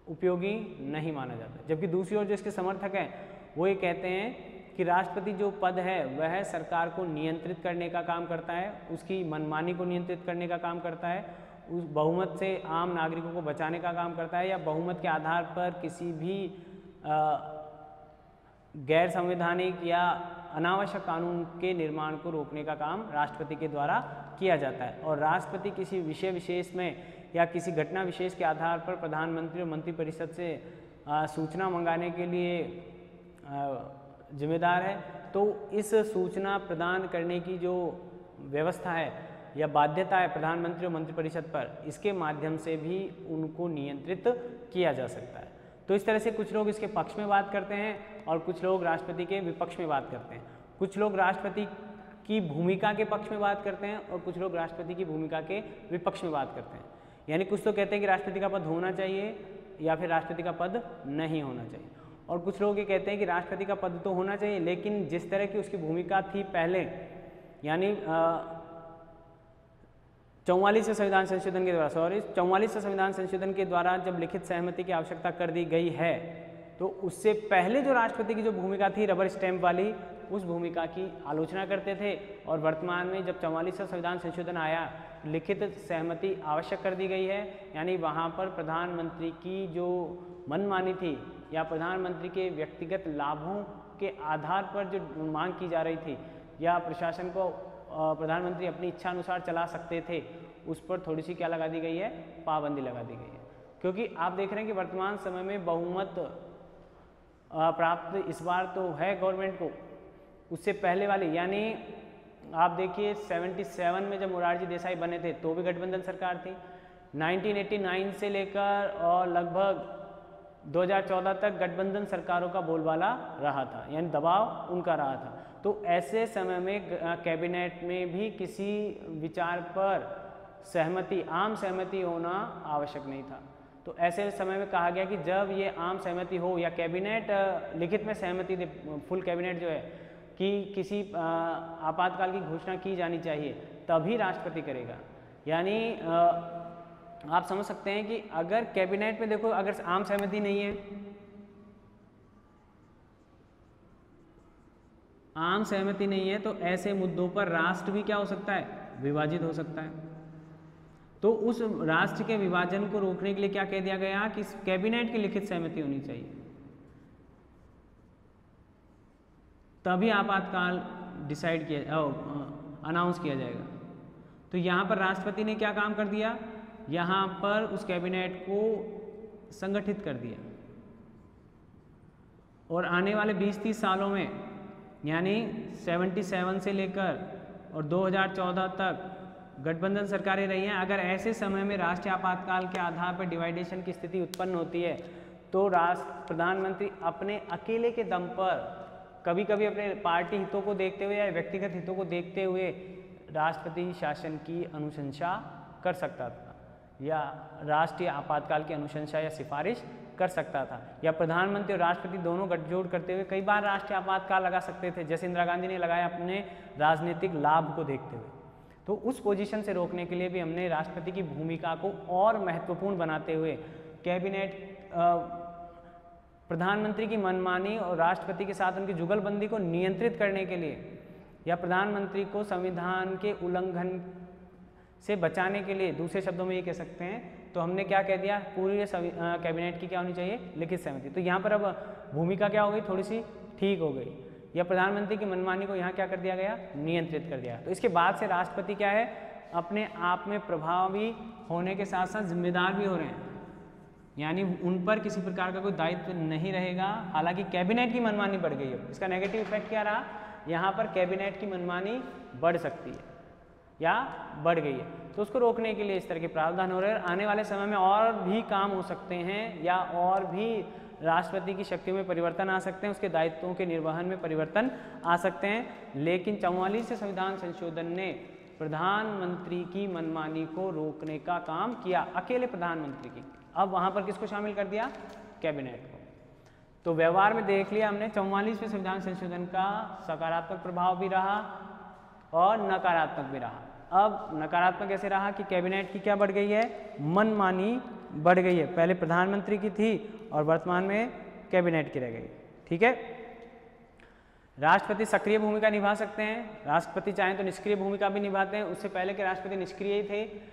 उपयोगी नहीं माना जाता। जबकि दूसरी ओर जो इसके समर्थक हैं वो ये कहते हैं कि राष्ट्रपति जो पद है वह सरकार को नियंत्रित करने का काम करता है, उसकी मनमानी को नियंत्रित करने का काम करता है, उस बहुमत से आम नागरिकों को बचाने का काम करता है, या बहुमत के आधार पर किसी भी गैर संवैधानिक या अनावश्यक कानून के निर्माण को रोकने का काम राष्ट्रपति के द्वारा किया जाता है। और राष्ट्रपति किसी विषय विशेष में या किसी घटना विशेष के आधार पर प्रधानमंत्री और मंत्रिपरिषद से सूचना मंगाने के लिए जिम्मेदार है। तो इस सूचना प्रदान करने की जो व्यवस्था है या बाध्यता है प्रधानमंत्री और मंत्रिपरिषद पर, इसके माध्यम से भी उनको नियंत्रित किया जा सकता है। तो इस तरह से कुछ लोग इसके पक्ष में बात करते हैं और कुछ लोग राष्ट्रपति के विपक्ष में बात करते हैं। कुछ लोग राष्ट्रपति की भूमिका के पक्ष में बात करते हैं और कुछ लोग राष्ट्रपति की भूमिका के विपक्ष में बात करते हैं। यानी कुछ तो कहते हैं कि राष्ट्रपति का पद होना चाहिए या फिर राष्ट्रपति का पद नहीं होना चाहिए, और कुछ लोग ये कहते हैं कि राष्ट्रपति का पद तो होना चाहिए, लेकिन जिस तरह की उसकी भूमिका थी पहले, यानी 44वें संविधान संशोधन के द्वारा 44वें संविधान संशोधन के द्वारा जब लिखित सहमति की आवश्यकता कर दी गई है, तो उससे पहले जो राष्ट्रपति की जो भूमिका थी रबर स्टैंप वाली, उस भूमिका की आलोचना करते थे। और वर्तमान में जब 44वां संविधान संशोधन आया, लिखित सहमति आवश्यक कर दी गई है, यानी वहाँ पर प्रधानमंत्री की जो मनमानी थी या प्रधानमंत्री के व्यक्तिगत लाभों के आधार पर जो मांग की जा रही थी, या प्रशासन को प्रधानमंत्री अपनी इच्छा अनुसार चला सकते थे, उस पर थोड़ी सी क्या लगा दी गई है, पाबंदी लगा दी गई है। क्योंकि आप देख रहे हैं कि वर्तमान समय में बहुमत प्राप्त इस बार तो है गवर्नमेंट को, उससे पहले वाली, यानी आप देखिए 77 में जब मोरारजी देसाई बने थे तो भी गठबंधन सरकार थी। 1989 से लेकर और लगभग 2014 तक गठबंधन सरकारों का बोलबाला रहा था, यानी दबाव उनका रहा था। तो ऐसे समय में कैबिनेट में भी किसी विचार पर सहमति, आम सहमति होना आवश्यक नहीं था। तो ऐसे समय में कहा गया कि जब ये आम सहमति हो या कैबिनेट लिखित में सहमति दे, फुल कैबिनेट जो है कि किसी आपातकाल की घोषणा की जानी चाहिए, तभी राष्ट्रपति करेगा। यानी आप समझ सकते हैं कि अगर कैबिनेट में देखो अगर आम सहमति नहीं है, आम सहमति नहीं है, तो ऐसे मुद्दों पर राष्ट्र भी क्या हो सकता है, विभाजित हो सकता है। तो उस राष्ट्र के विभाजन को रोकने के लिए क्या कह दिया गया कि कैबिनेट की लिखित सहमति होनी चाहिए, तभी आपातकाल डिसाइड किया अनाउंस किया जाएगा। तो यहाँ पर राष्ट्रपति ने क्या काम कर दिया, यहाँ पर उस कैबिनेट को संगठित कर दिया और आने वाले 20-30 सालों में यानी 77 से लेकर और 2014 तक गठबंधन सरकारें रही हैं। अगर ऐसे समय में राष्ट्रीय आपातकाल के आधार पर डिवाइडेशन की स्थिति उत्पन्न होती है तो प्रधानमंत्री अपने अकेले के दम पर कभी कभी अपने पार्टी हितों को देखते हुए या व्यक्तिगत हितों को देखते हुए राष्ट्रपति शासन की अनुशंसा कर सकता था या राष्ट्रीय आपातकाल की अनुशंसा या सिफारिश कर सकता था, या प्रधानमंत्री और राष्ट्रपति दोनों गठजोड़ करते हुए कई बार राष्ट्रीय आपातकाल लगा सकते थे, जैसे इंदिरा गांधी ने लगाया अपने राजनीतिक लाभ को देखते हुए। तो उस पोजीशन से रोकने के लिए भी हमने राष्ट्रपति की भूमिका को और महत्वपूर्ण बनाते हुए कैबिनेट प्रधानमंत्री की मनमानी और राष्ट्रपति के साथ उनकी जुगलबंदी को नियंत्रित करने के लिए या प्रधानमंत्री को संविधान के उल्लंघन से बचाने के लिए, दूसरे शब्दों में ये कह सकते हैं, तो हमने क्या कह दिया, पूरी कैबिनेट की क्या होनी चाहिए, लिखित सहमति। तो यहाँ पर अब भूमिका क्या हो गई, थोड़ी सी ठीक हो गई, या प्रधानमंत्री की मनमानी को यहाँ क्या कर दिया गया, नियंत्रित कर दिया। तो इसके बाद से राष्ट्रपति क्या है, अपने आप में प्रभावी होने के साथ साथ जिम्मेदार भी हो रहे हैं, यानी उन पर किसी प्रकार का कोई दायित्व नहीं रहेगा। हालांकि कैबिनेट की मनमानी बढ़ गई है, इसका नेगेटिव इफेक्ट क्या रहा, यहाँ पर कैबिनेट की मनमानी बढ़ सकती है या बढ़ गई है, तो उसको रोकने के लिए इस तरह के प्रावधान हो रहे हैं। आने वाले समय में और भी काम हो सकते हैं या और भी राष्ट्रपति की शक्तियों में परिवर्तन आ सकते हैं, उसके दायित्वों के निर्वहन में परिवर्तन आ सकते हैं, लेकिन 44वें संविधान संशोधन ने प्रधानमंत्री की मनमानी को रोकने का काम किया, अकेले प्रधानमंत्री की। अब वहाँ पर किसको शामिल कर दिया, कैबिनेट को। तो व्यवहार में देख लिया हमने 44वें संविधान संशोधन का सकारात्मक प्रभाव भी रहा और नकारात्मक भी रहा। अब नकारात्मक कैसे रहा कि कैबिनेट की क्या बढ़ गई है, मनमानी बढ़ गई है, पहले प्रधानमंत्री की थी और वर्तमान में कैबिनेट की रह गई। ठीक है, राष्ट्रपति सक्रिय भूमिका निभा सकते हैं, राष्ट्रपति चाहें तो निष्क्रिय भूमिका भी निभाते हैं। उससे पहले के राष्ट्रपति निष्क्रिय ही थे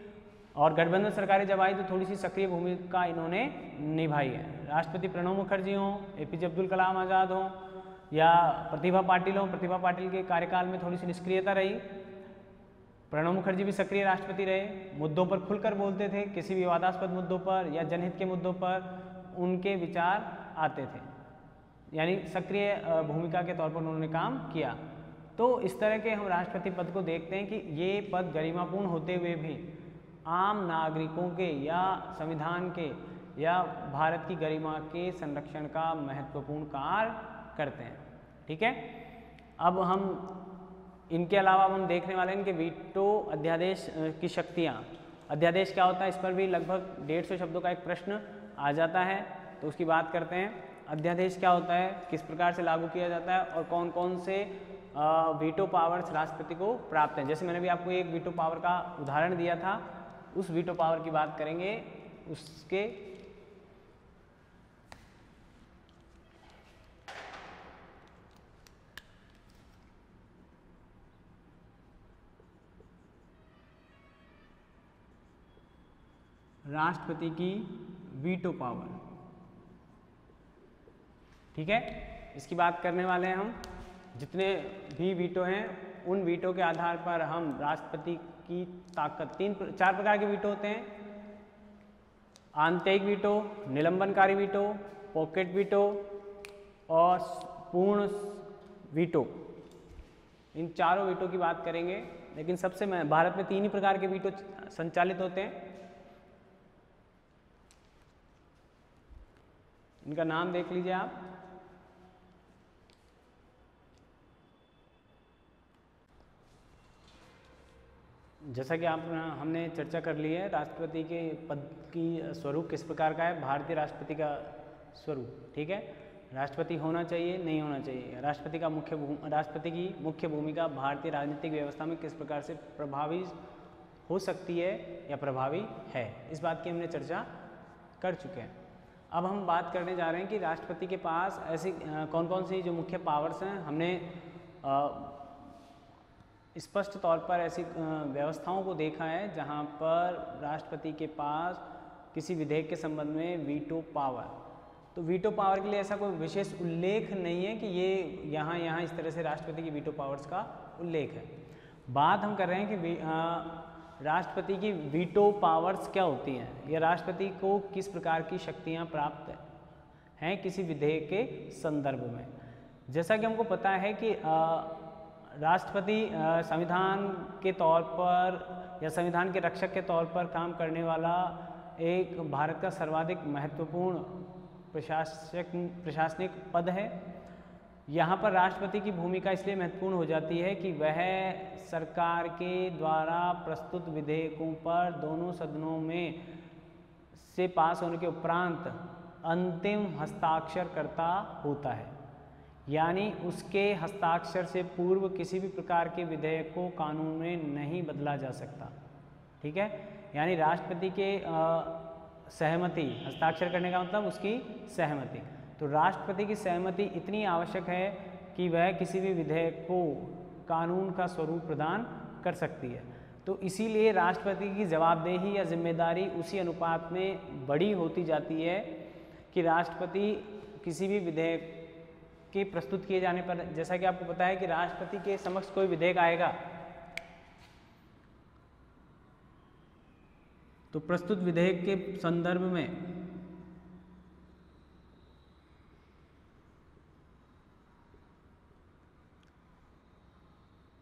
और गठबंधन सरकारें जब आई तो थोड़ी सी सक्रिय भूमिका इन्होंने निभाई है। राष्ट्रपति प्रणब मुखर्जी हों, APJ अब्दुल कलाम आज़ाद हों या प्रतिभा पाटिल हों, प्रतिभा पाटिल के कार्यकाल में थोड़ी सी निष्क्रियता रही। प्रणब मुखर्जी भी सक्रिय राष्ट्रपति रहे, मुद्दों पर खुलकर बोलते थे, किसी विवादास्पद मुद्दों पर या जनहित के मुद्दों पर उनके विचार आते थे, यानी सक्रिय भूमिका के तौर पर उन्होंने काम किया। तो इस तरह के हम राष्ट्रपति पद को देखते हैं कि ये पद गरिमापूर्ण होते हुए भी आम नागरिकों के या संविधान के या भारत की गरिमा के संरक्षण का महत्वपूर्ण कार्य करते हैं। ठीक है, अब हम इनके अलावा हम देखने वाले हैं इनके वीटो अध्यादेश की शक्तियाँ। अध्यादेश क्या होता है, इस पर भी लगभग 150 शब्दों का एक प्रश्न आ जाता है, तो उसकी बात करते हैं। अध्यादेश क्या होता है, किस प्रकार से लागू किया जाता है और कौन कौन से वीटो पावर्स राष्ट्रपति को प्राप्त हैं। जैसे मैंने भी आपको एक वीटो पावर का उदाहरण दिया था, उस वीटो पावर की बात करेंगे। उसके राष्ट्रपति की वीटो पावर, ठीक है, इसकी बात करने वाले हैं हम। जितने भी वीटो हैं उन वीटो के आधार पर हम राष्ट्रपति की ताकत, 4 प्रकार के वीटो होते हैं, आंतरिक वीटो, निलंबनकारी वीटो, पॉकेट वीटो और पूर्ण वीटो। इन चारों वीटो की बात करेंगे, लेकिन सबसे भारत में 3 ही प्रकार के वीटो संचालित होते हैं। इनका नाम देख लीजिए आप। जैसा कि हमने चर्चा कर ली है, राष्ट्रपति के पद की स्वरूप किस प्रकार का है, भारतीय राष्ट्रपति का स्वरूप। ठीक है, राष्ट्रपति होना चाहिए, नहीं होना चाहिए, राष्ट्रपति की मुख्य भूमिका भारतीय राजनीतिक व्यवस्था में किस प्रकार से प्रभावी हो सकती है या प्रभावी है, इस बात की हमने चर्चा कर चुके हैं। अब हम बात करने जा रहे हैं कि राष्ट्रपति के पास ऐसी कौन कौन सी जो मुख्य पावर्स हैं। हमने स्पष्ट तौर पर ऐसी व्यवस्थाओं को देखा है जहां पर राष्ट्रपति के पास किसी विधेयक के संबंध में वीटो पावर, तो वीटो पावर के लिए ऐसा कोई विशेष उल्लेख नहीं है कि ये यहाँ इस तरह से राष्ट्रपति की वीटो पावर्स का उल्लेख है। बात हम कर रहे हैं कि राष्ट्रपति की वीटो पावर्स क्या होती हैं या राष्ट्रपति को किस प्रकार की शक्तियाँ प्राप्त हैं किसी विधेयक के संदर्भ में। जैसा कि हमको पता है कि राष्ट्रपति संविधान के तौर पर या संविधान के रक्षक के तौर पर काम करने वाला एक भारत का सर्वाधिक महत्वपूर्ण प्रशासनिक पद है। यहाँ पर राष्ट्रपति की भूमिका इसलिए महत्वपूर्ण हो जाती है कि वह सरकार के द्वारा प्रस्तुत विधेयकों पर दोनों सदनों में से पास होने के उपरांत अंतिम हस्ताक्षर करता होता है, यानी उसके हस्ताक्षर से पूर्व किसी भी प्रकार के विधेयक को कानून में नहीं बदला जा सकता। ठीक है, यानी राष्ट्रपति के सहमति, हस्ताक्षर करने का मतलब उसकी सहमति, तो राष्ट्रपति की सहमति इतनी आवश्यक है कि वह किसी भी विधेयक को कानून का स्वरूप प्रदान कर सकती है। तो इसीलिए राष्ट्रपति की जवाबदेही या जिम्मेदारी उसी अनुपात में बड़ी होती जाती है कि राष्ट्रपति किसी भी विधेयक के प्रस्तुत किए जाने पर, जैसा कि आपको पता है कि राष्ट्रपति के समक्ष कोई विधेयक आएगा तो प्रस्तुत विधेयक के संदर्भ में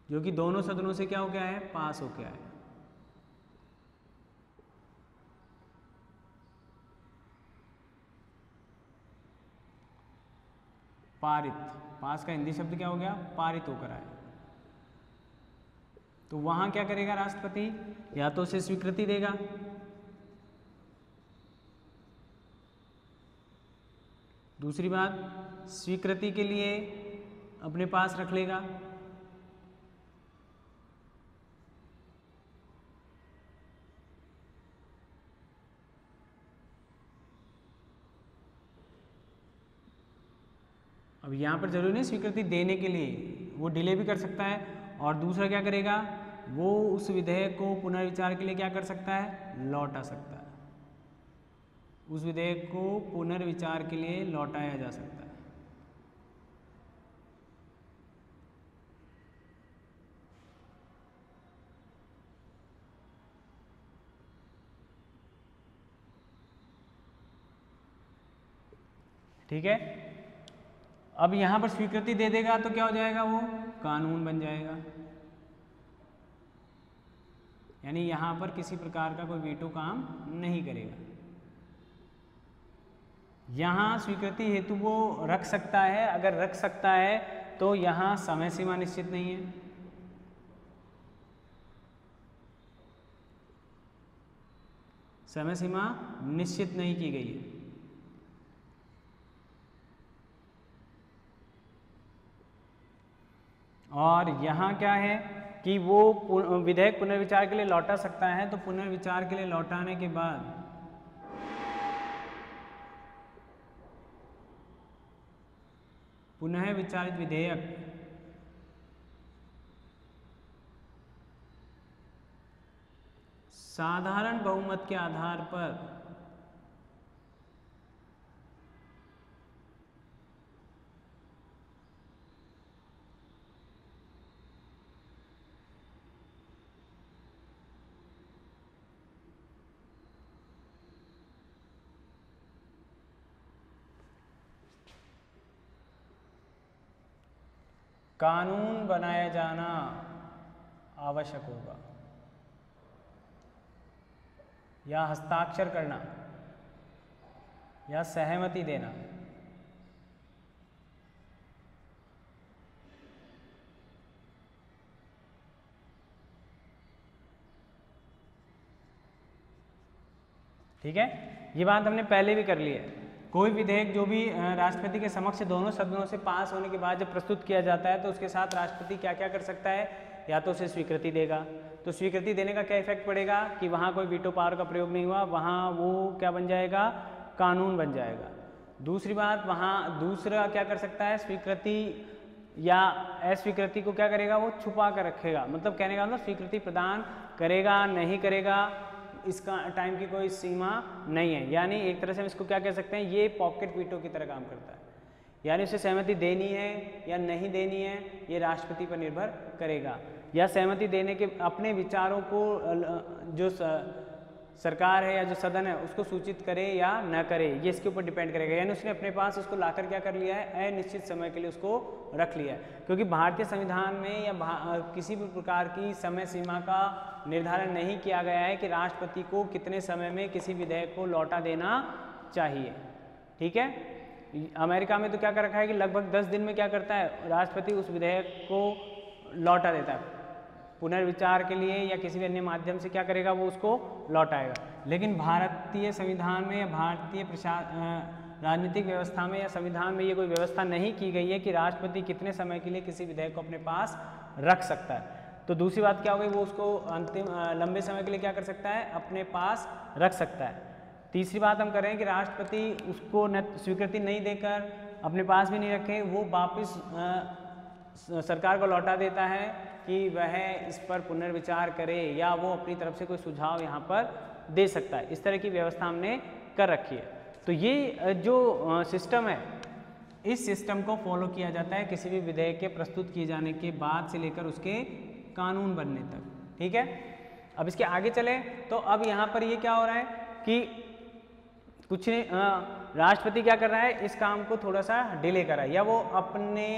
जो कि दोनों सदनों से क्या हो गया है, पास हो गया है। पारित, पास का हिंदी शब्द क्या हो गया, पारित होकर आया। तो वहां क्या करेगा राष्ट्रपति, या तो उसे स्वीकृति देगा, दूसरी बात स्वीकृति के लिए अपने पास रख लेगा, अब यहाँ पर जरूरी नहीं स्वीकृति देने के लिए, वो डिले भी कर सकता है। और दूसरा क्या करेगा, वो उस विधेयक को पुनर्विचार के लिए क्या कर सकता है, लौटा सकता है, उस विधेयक को पुनर्विचार के लिए लौटाया जा सकता है। ठीक है, अब यहां पर स्वीकृति दे देगा तो क्या हो जाएगा, वो कानून बन जाएगा, यानी यहां पर किसी प्रकार का कोई वीटो काम नहीं करेगा। यहाँ स्वीकृति हेतु वो रख सकता है, अगर रख सकता है तो यहाँ समय सीमा निश्चित नहीं है, समय सीमा निश्चित नहीं की गई है। और यहाँ क्या है कि वो विधेयक पुनर्विचार के लिए लौटा सकता है, तो पुनर्विचार के लिए लौटाने के बाद पुनः विचारित विधेयक साधारण बहुमत के आधार पर कानून बनाया जाना आवश्यक होगा, या हस्ताक्षर करना या सहमति देना ठीक है, ये बात हमने पहले भी कर ली है। कोई विधेयक जो भी राष्ट्रपति के समक्ष दोनों सदनों से पास होने के बाद जब प्रस्तुत किया जाता है तो उसके साथ राष्ट्रपति क्या क्या कर सकता है, या तो उसे स्वीकृति देगा। तो स्वीकृति देने का क्या इफेक्ट पड़ेगा कि वहाँ कोई वीटो पावर का प्रयोग नहीं हुआ, वहाँ वो क्या बन जाएगा, कानून बन जाएगा। दूसरी बात, वहाँ दूसरा क्या कर सकता है, स्वीकृति या अस्वीकृति को क्या करेगा, वो छुपा कर रखेगा। मतलब कहने का मतलब स्वीकृति प्रदान करेगा नहीं करेगा इसका टाइम की कोई सीमा नहीं है। यानी एक तरह से हम इसको क्या कह सकते हैं, ये पॉकेट वीटो की तरह काम करता है। यानी उसे सहमति देनी है या नहीं देनी है ये राष्ट्रपति पर निर्भर करेगा, या सहमति देने के अपने विचारों को जो सरकार है या जो सदन है उसको सूचित करे या न करे, ये इसके ऊपर डिपेंड करेगा। यानी उसने अपने पास उसको लाकर क्या कर लिया है, अनिश्चित समय के लिए उसको रख लिया है। क्योंकि भारतीय संविधान में या किसी भी प्रकार की समय सीमा का निर्धारण नहीं किया गया है कि राष्ट्रपति को कितने समय में किसी विधेयक को लौटा देना चाहिए। ठीक है, अमेरिका में तो क्या कर रखा है कि लगभग 10 दिन में क्या करता है, राष्ट्रपति उस विधेयक को लौटा देता है पुनर्विचार के लिए, या किसी भी अन्य माध्यम से क्या करेगा, वो उसको लौटाएगा। लेकिन भारतीय संविधान में या भारतीय राजनीतिक व्यवस्था में या संविधान में ये कोई व्यवस्था नहीं की गई है कि राष्ट्रपति कितने समय के लिए किसी विधेयक को अपने पास रख सकता है। तो दूसरी बात क्या हो गई, वो उसको अंतिम लंबे समय के लिए क्या कर सकता है, अपने पास रख सकता है। तीसरी बात हम करें कि राष्ट्रपति उसको स्वीकृति नहीं देकर अपने पास भी नहीं रखे, वो वापस सरकार को लौटा देता है कि वह इस पर पुनर्विचार करे या वो अपनी तरफ से कोई सुझाव यहाँ पर दे सकता है। इस तरह की व्यवस्था हमने कर रखी है। तो ये जो सिस्टम है, इस सिस्टम को फॉलो किया जाता है किसी भी विधेयक के प्रस्तुत किए जाने के बाद से लेकर उसके कानून बनने तक। ठीक है, अब इसके आगे चले तो अब यहाँ पर ये क्या हो रहा है कि कुछ राष्ट्रपति क्या कर रहा है, इस काम को थोड़ा सा डिले कर रहा है, या वो अपने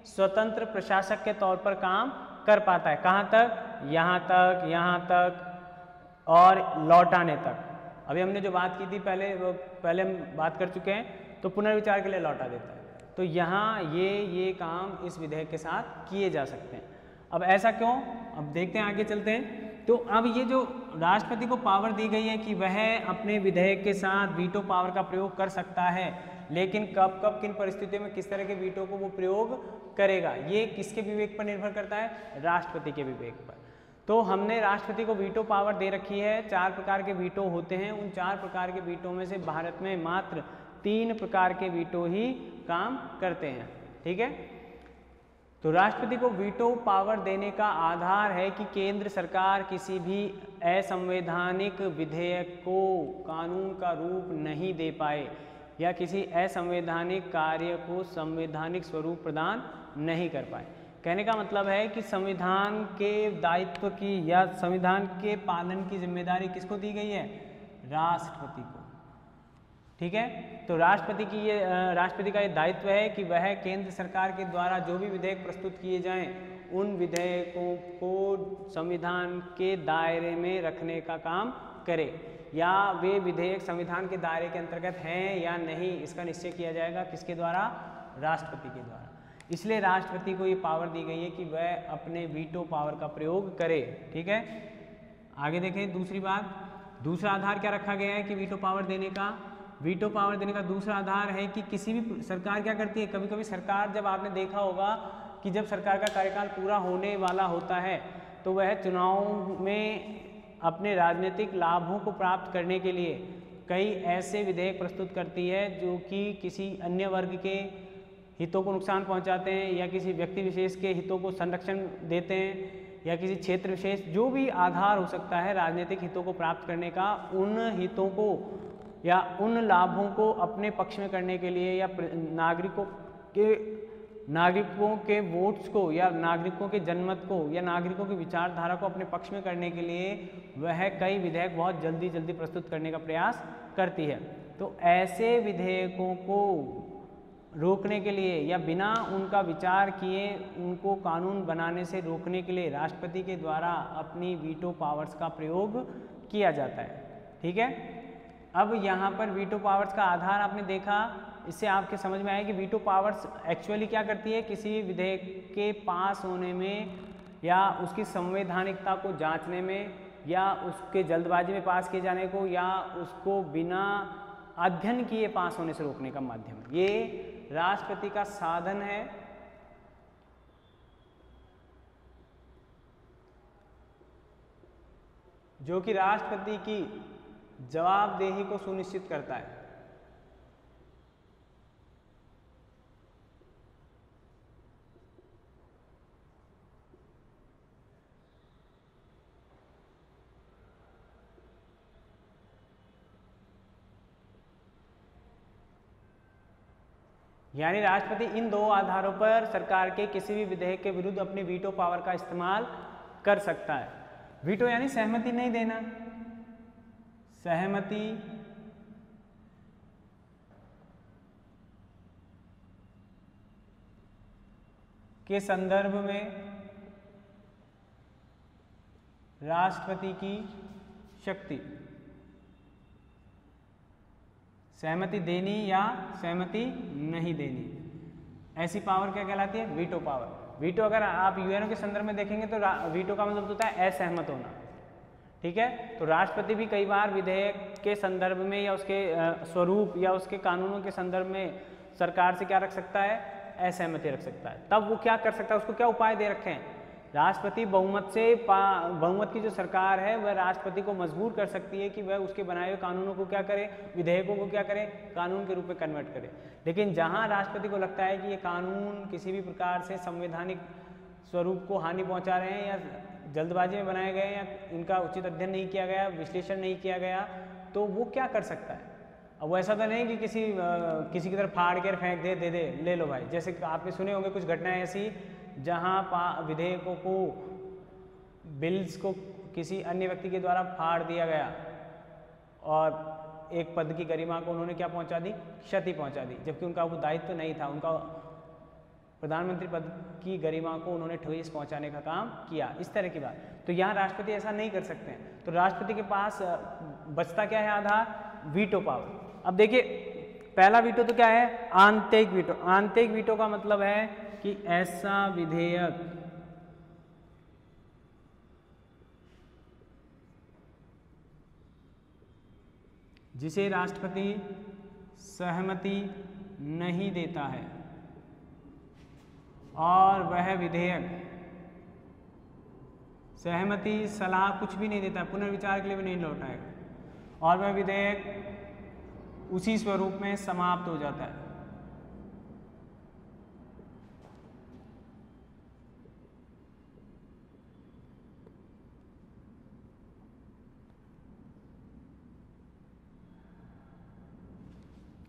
स्वतंत्र प्रशासक के तौर पर काम कर पाता है। कहाँ तक, यहाँ तक और लौटाने तक। अभी हमने जो बात की थी पहले हम बात कर चुके हैं, तो पुनर्विचार के लिए लौटा देता है। तो यहाँ ये काम इस विधेयक के साथ किए जा सकते हैं। अब ऐसा क्यों, अब देखते हैं, आगे चलते हैं। तो अब ये जो राष्ट्रपति को पावर दी गई है कि वह अपने विधेयक के साथ वीटो पावर का प्रयोग कर सकता है, लेकिन कब कब किन परिस्थितियों में किस तरह के वीटो को वो प्रयोग करेगा, ये किसके विवेक पर निर्भर करता है, राष्ट्रपति के विवेक पर। तो हमने राष्ट्रपति को वीटो पावर दे रखी है। 4 प्रकार के वीटो होते हैं। उन 4 प्रकार के वीटो में से भारत में मात्र 3 प्रकार के वीटो ही काम करते हैं। ठीक है, तो राष्ट्रपति को वीटो पावर देने का आधार है कि केंद्र सरकार किसी भी असंवैधानिक विधेयक को कानून का रूप नहीं दे पाए या किसी असंवैधानिक कार्य को संवैधानिक स्वरूप प्रदान नहीं कर पाए। कहने का मतलब है कि संविधान के दायित्व की या संविधान के पालन की जिम्मेदारी किसको दी गई है, राष्ट्रपति को। ठीक है, तो राष्ट्रपति का ये दायित्व है कि वह केंद्र सरकार के द्वारा जो भी विधेयक प्रस्तुत किए जाएं, उन विधेयकों को संविधान के दायरे में रखने का काम करे, या वे विधेयक संविधान के दायरे के अंतर्गत हैं या नहीं, इसका निश्चय किया जाएगा किसके द्वारा, राष्ट्रपति के द्वारा। इसलिए राष्ट्रपति को ये पावर दी गई है कि वह अपने वीटो पावर का प्रयोग करे। ठीक है, आगे देखें। दूसरी बात, दूसरा आधार क्या रखा गया है कि वीटो पावर देने का, वीटो पावर देने का दूसरा आधार है कि किसी भी सरकार क्या करती है, कभी कभी सरकार, जब आपने देखा होगा कि जब सरकार का कार्यकाल पूरा होने वाला होता है तो वह चुनाव में अपने राजनीतिक लाभों को प्राप्त करने के लिए कई ऐसे विधेयक प्रस्तुत करती है जो कि किसी अन्य वर्ग के हितों को नुकसान पहुंचाते हैं, या किसी व्यक्ति विशेष के हितों को संरक्षण देते हैं, या किसी क्षेत्र विशेष, जो भी आधार हो सकता है राजनीतिक हितों को प्राप्त करने का, उन हितों को या उन लाभों को अपने पक्ष में करने के लिए, या नागरिकों के वोट्स को, या नागरिकों के जनमत को, या नागरिकों की विचारधारा को अपने पक्ष में करने के लिए वह कई विधेयक बहुत जल्दी प्रस्तुत करने का प्रयास करती है। तो ऐसे विधेयकों को रोकने के लिए या बिना उनका विचार किए उनको कानून बनाने से रोकने के लिए राष्ट्रपति के द्वारा अपनी वीटो पावर्स का प्रयोग किया जाता है। ठीक है, अब यहाँ पर वीटो पावर्स का आधार आपने देखा, इससे आपके समझ में आया कि वीटो पावर्स एक्चुअली क्या करती है, किसी विधेयक के पास होने में या उसकी संवैधानिकता को जांचने में या उसके जल्दबाजी में पास किए जाने को या उसको बिना अध्ययन किए पास होने से रोकने का माध्यम है। ये राष्ट्रपति का साधन है जो कि राष्ट्रपति की जवाबदेही को सुनिश्चित करता है। यानी राष्ट्रपति इन दो आधारों पर सरकार के किसी भी विधेयक के विरुद्ध अपनी वीटो पावर का इस्तेमाल कर सकता है। वीटो यानी सहमति नहीं देना, सहमति के संदर्भ में राष्ट्रपति की शक्ति, सहमति देनी या सहमति नहीं देनी, ऐसी पावर क्या कहलाती है? Veto power. वीटो अगर आप यूएनओ के संदर्भ में देखेंगे तो वीटो का मतलब होता है असहमत होना, ठीक है। तो राष्ट्रपति भी कई बार विधेयक के संदर्भ में या उसके स्वरूप या उसके कानूनों के संदर्भ में सरकार से क्या रख सकता है? असहमति रख सकता है। तब वो क्या कर सकता है? उसको क्या उपाय दे रखे हैं? राष्ट्रपति बहुमत की जो सरकार है वह राष्ट्रपति को मजबूर कर सकती है कि वह उसके बनाए हुए कानूनों को क्या करे, विधेयकों को क्या करे, कानून के रूप में कन्वर्ट करे। लेकिन जहां राष्ट्रपति को लगता है कि ये कानून किसी भी प्रकार से संवैधानिक स्वरूप को हानि पहुंचा रहे हैं या जल्दबाजी में बनाए गए या इनका उचित अध्ययन नहीं किया गया, विश्लेषण नहीं किया गया, तो वो क्या कर सकता है? अब वो ऐसा तो नहीं कि किसी की तरफ फाड़ के फेंक दे ले लो भाई। जैसे आपने सुने होंगे कुछ घटनाएं ऐसी जहां विधेयकों को, बिल्स को किसी अन्य व्यक्ति के द्वारा फाड़ दिया गया और एक पद की गरिमा को उन्होंने क्या पहुंचा दी? क्षति पहुंचा दी, जबकि उनका वो दायित्व तो नहीं था। उनका प्रधानमंत्री पद की गरिमा को उन्होंने ठेस पहुंचाने का काम किया, इस तरह की बात। तो यहाँ राष्ट्रपति ऐसा नहीं कर सकते हैं। तो राष्ट्रपति के पास बचता क्या है? आधार वीटो पावर। अब देखिए पहला वीटो तो क्या है? आंतरिक वीटो। आंतरिक वीटो का मतलब है कि ऐसा विधेयक जिसे राष्ट्रपति सहमति नहीं देता है और वह विधेयक सहमति, सलाह कुछ भी नहीं देता, पुनर्विचार के लिए भी नहीं लौटाएगा और वह विधेयक उसी स्वरूप में समाप्त हो जाता है।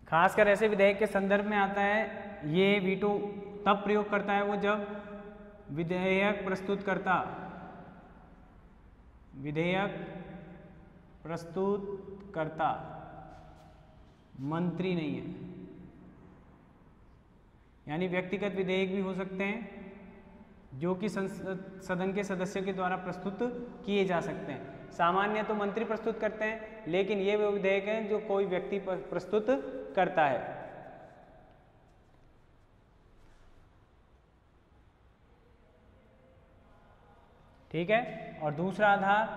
खासकर ऐसे विधेयक के संदर्भ में आता है ये वीटो तब प्रयोग करता है वो जब विधेयक प्रस्तुतकर्ता मंत्री नहीं है। यानी व्यक्तिगत विधेयक भी हो सकते हैं जो कि सदन के सदस्यों के द्वारा प्रस्तुत किए जा सकते हैं। सामान्य तो मंत्री प्रस्तुत करते हैं, लेकिन ये वो विधेयक हैं जो कोई व्यक्ति प्रस्तुत करता है। ठीक है। और दूसरा आधार,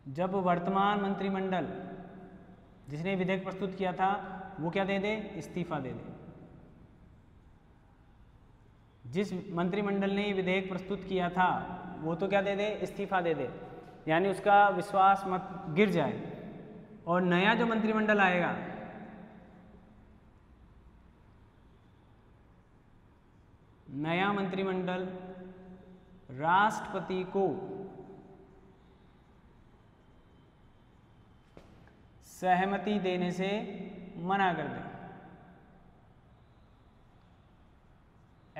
जब वर्तमान मंत्रिमंडल जिसने विधेयक प्रस्तुत किया था वो क्या दे दे? इस्तीफा दे दे। जिस मंत्रिमंडल ने ये विधेयक प्रस्तुत किया था वो तो क्या दे दे? इस्तीफा दे दे। यानी उसका विश्वास मत गिर जाए और नया जो मंत्रिमंडल आएगा नया मंत्रिमंडल राष्ट्रपति को सहमति देने से मना कर दे।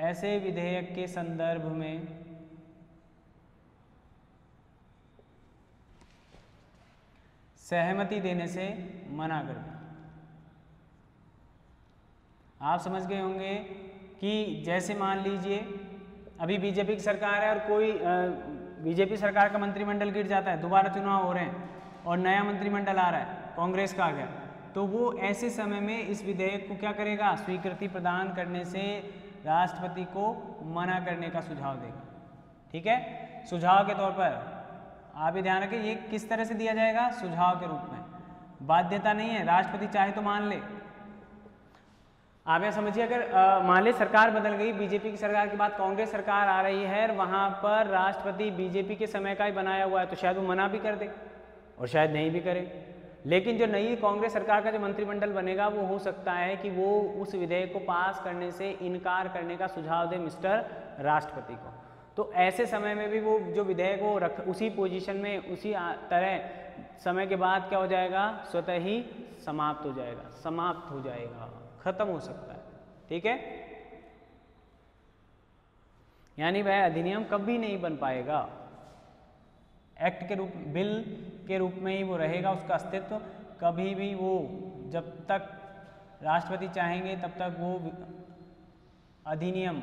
ऐसे विधेयक के संदर्भ में सहमति देने से मना कर दे। आप समझ गए होंगे कि जैसे मान लीजिए अभी बीजेपी की सरकार है और कोई बीजेपी सरकार का मंत्रिमंडल गिर जाता है, दोबारा चुनाव हो रहे हैं और नया मंत्रिमंडल आ रहा है, कांग्रेस का आ गया, तो वो ऐसे समय में इस विधेयक को क्या करेगा? स्वीकृति प्रदान करने से राष्ट्रपति को मना करने का सुझाव देगा। ठीक है। सुझाव के तौर पर आप ये ध्यान रखें, ये किस तरह से दिया जाएगा, सुझाव के रूप में, बाध्यता नहीं है, राष्ट्रपति चाहे तो मान ले। आप यह समझिए, अगर मान ले सरकार बदल गई, बीजेपी की सरकार के बाद कांग्रेस सरकार आ रही है और वहां पर राष्ट्रपति बीजेपी के समय का ही बनाया हुआ है, तो शायद वो मना भी कर दे और शायद नहीं भी करे। लेकिन जो नई कांग्रेस सरकार का जो मंत्रिमंडल बनेगा वो हो सकता है कि वो उस विधेयक को पास करने से इनकार करने का सुझाव दे मिस्टर राष्ट्रपति को। तो ऐसे समय में भी वो जो विधेयक को रख उसी पोजीशन में उसी तरह समय के बाद क्या हो जाएगा, स्वतः ही समाप्त हो जाएगा, समाप्त हो जाएगा, खत्म हो सकता है। ठीक है, यानी वह अधिनियम कभी नहीं बन पाएगा, एक्ट के रूप, बिल के रूप में ही वो रहेगा, उसका अस्तित्व कभी भी वो, जब तक राष्ट्रपति चाहेंगे तब तक वो अधिनियम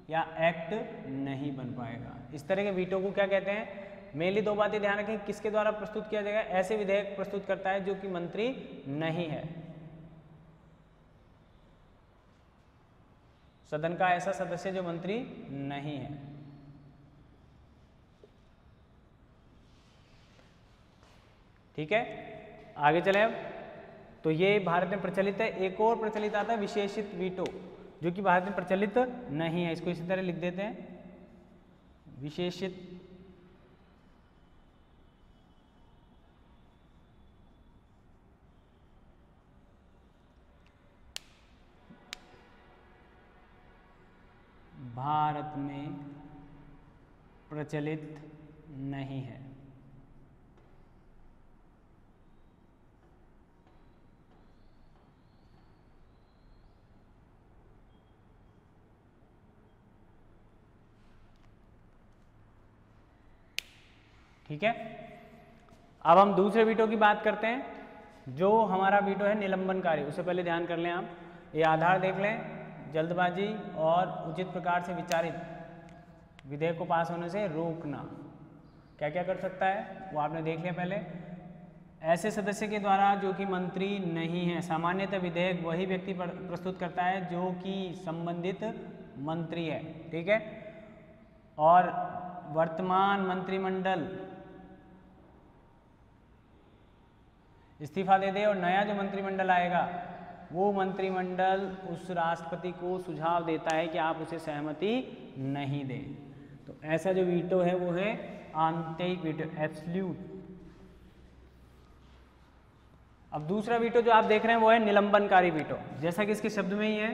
या एक्ट नहीं बन पाएगा। इस तरह के वीटो को क्या कहते हैं? मेनली दो बातें ध्यान रखें, किसके द्वारा प्रस्तुत किया जाएगा, ऐसे विधेयक प्रस्तुत करता है जो कि मंत्री नहीं है, सदन का ऐसा सदस्य जो मंत्री नहीं है। ठीक है, आगे चले अब। तो ये भारत में प्रचलित है। एक और प्रचलित आता है विशेषित वीटो, जो कि भारत में प्रचलित नहीं है। इसको इसी तरह लिख देते हैं, विशेषित भारत में प्रचलित नहीं है। ठीक है, अब हम दूसरे वीटो की बात करते हैं, जो हमारा वीटो है निलंबनकारी। उससे पहले ध्यान कर लें आप, ये आधार देख लें, जल्दबाजी और उचित प्रकार से विचारित विधेयक को पास होने से रोकना। क्या क्या कर सकता है वो आपने देख लिया पहले। ऐसे सदस्य के द्वारा जो कि मंत्री नहीं है, सामान्यतः विधेयक वही व्यक्ति प्रस्तुत करता है जो कि संबंधित मंत्री है। ठीक है, और वर्तमान मंत्रिमंडल इस्तीफा दे दे और नया जो मंत्रिमंडल आएगा वो मंत्रिमंडल उस राष्ट्रपति को सुझाव देता है कि आप उसे सहमति नहीं दें। तो ऐसा जो वीटो है वो है आंतरिक वीटो, एब्सोल्यूट। अब दूसरा वीटो जो आप देख रहे हैं वो है निलंबनकारी वीटो, जैसा कि इसके शब्द में ही है।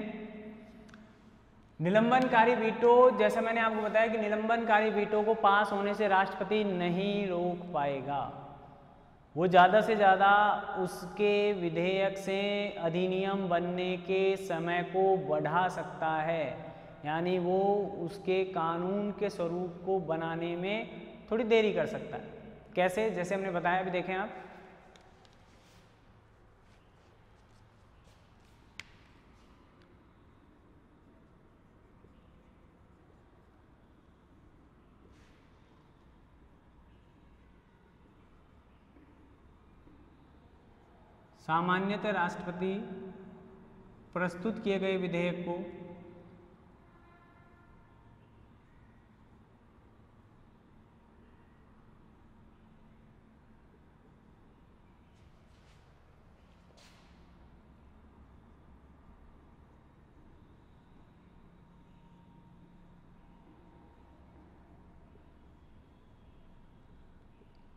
निलंबनकारी वीटो, जैसा मैंने आपको बताया कि निलंबनकारी वीटो को पास होने से राष्ट्रपति नहीं रोक पाएगा, वो ज़्यादा से ज़्यादा उसके विधेयक से अधिनियम बनने के समय को बढ़ा सकता है, यानी वो उसके कानून के स्वरूप को बनाने में थोड़ी देरी कर सकता है। कैसे? जैसे हमने बताया, अभी देखें आप, सामान्यतः राष्ट्रपति प्रस्तुत किए गए विधेयक को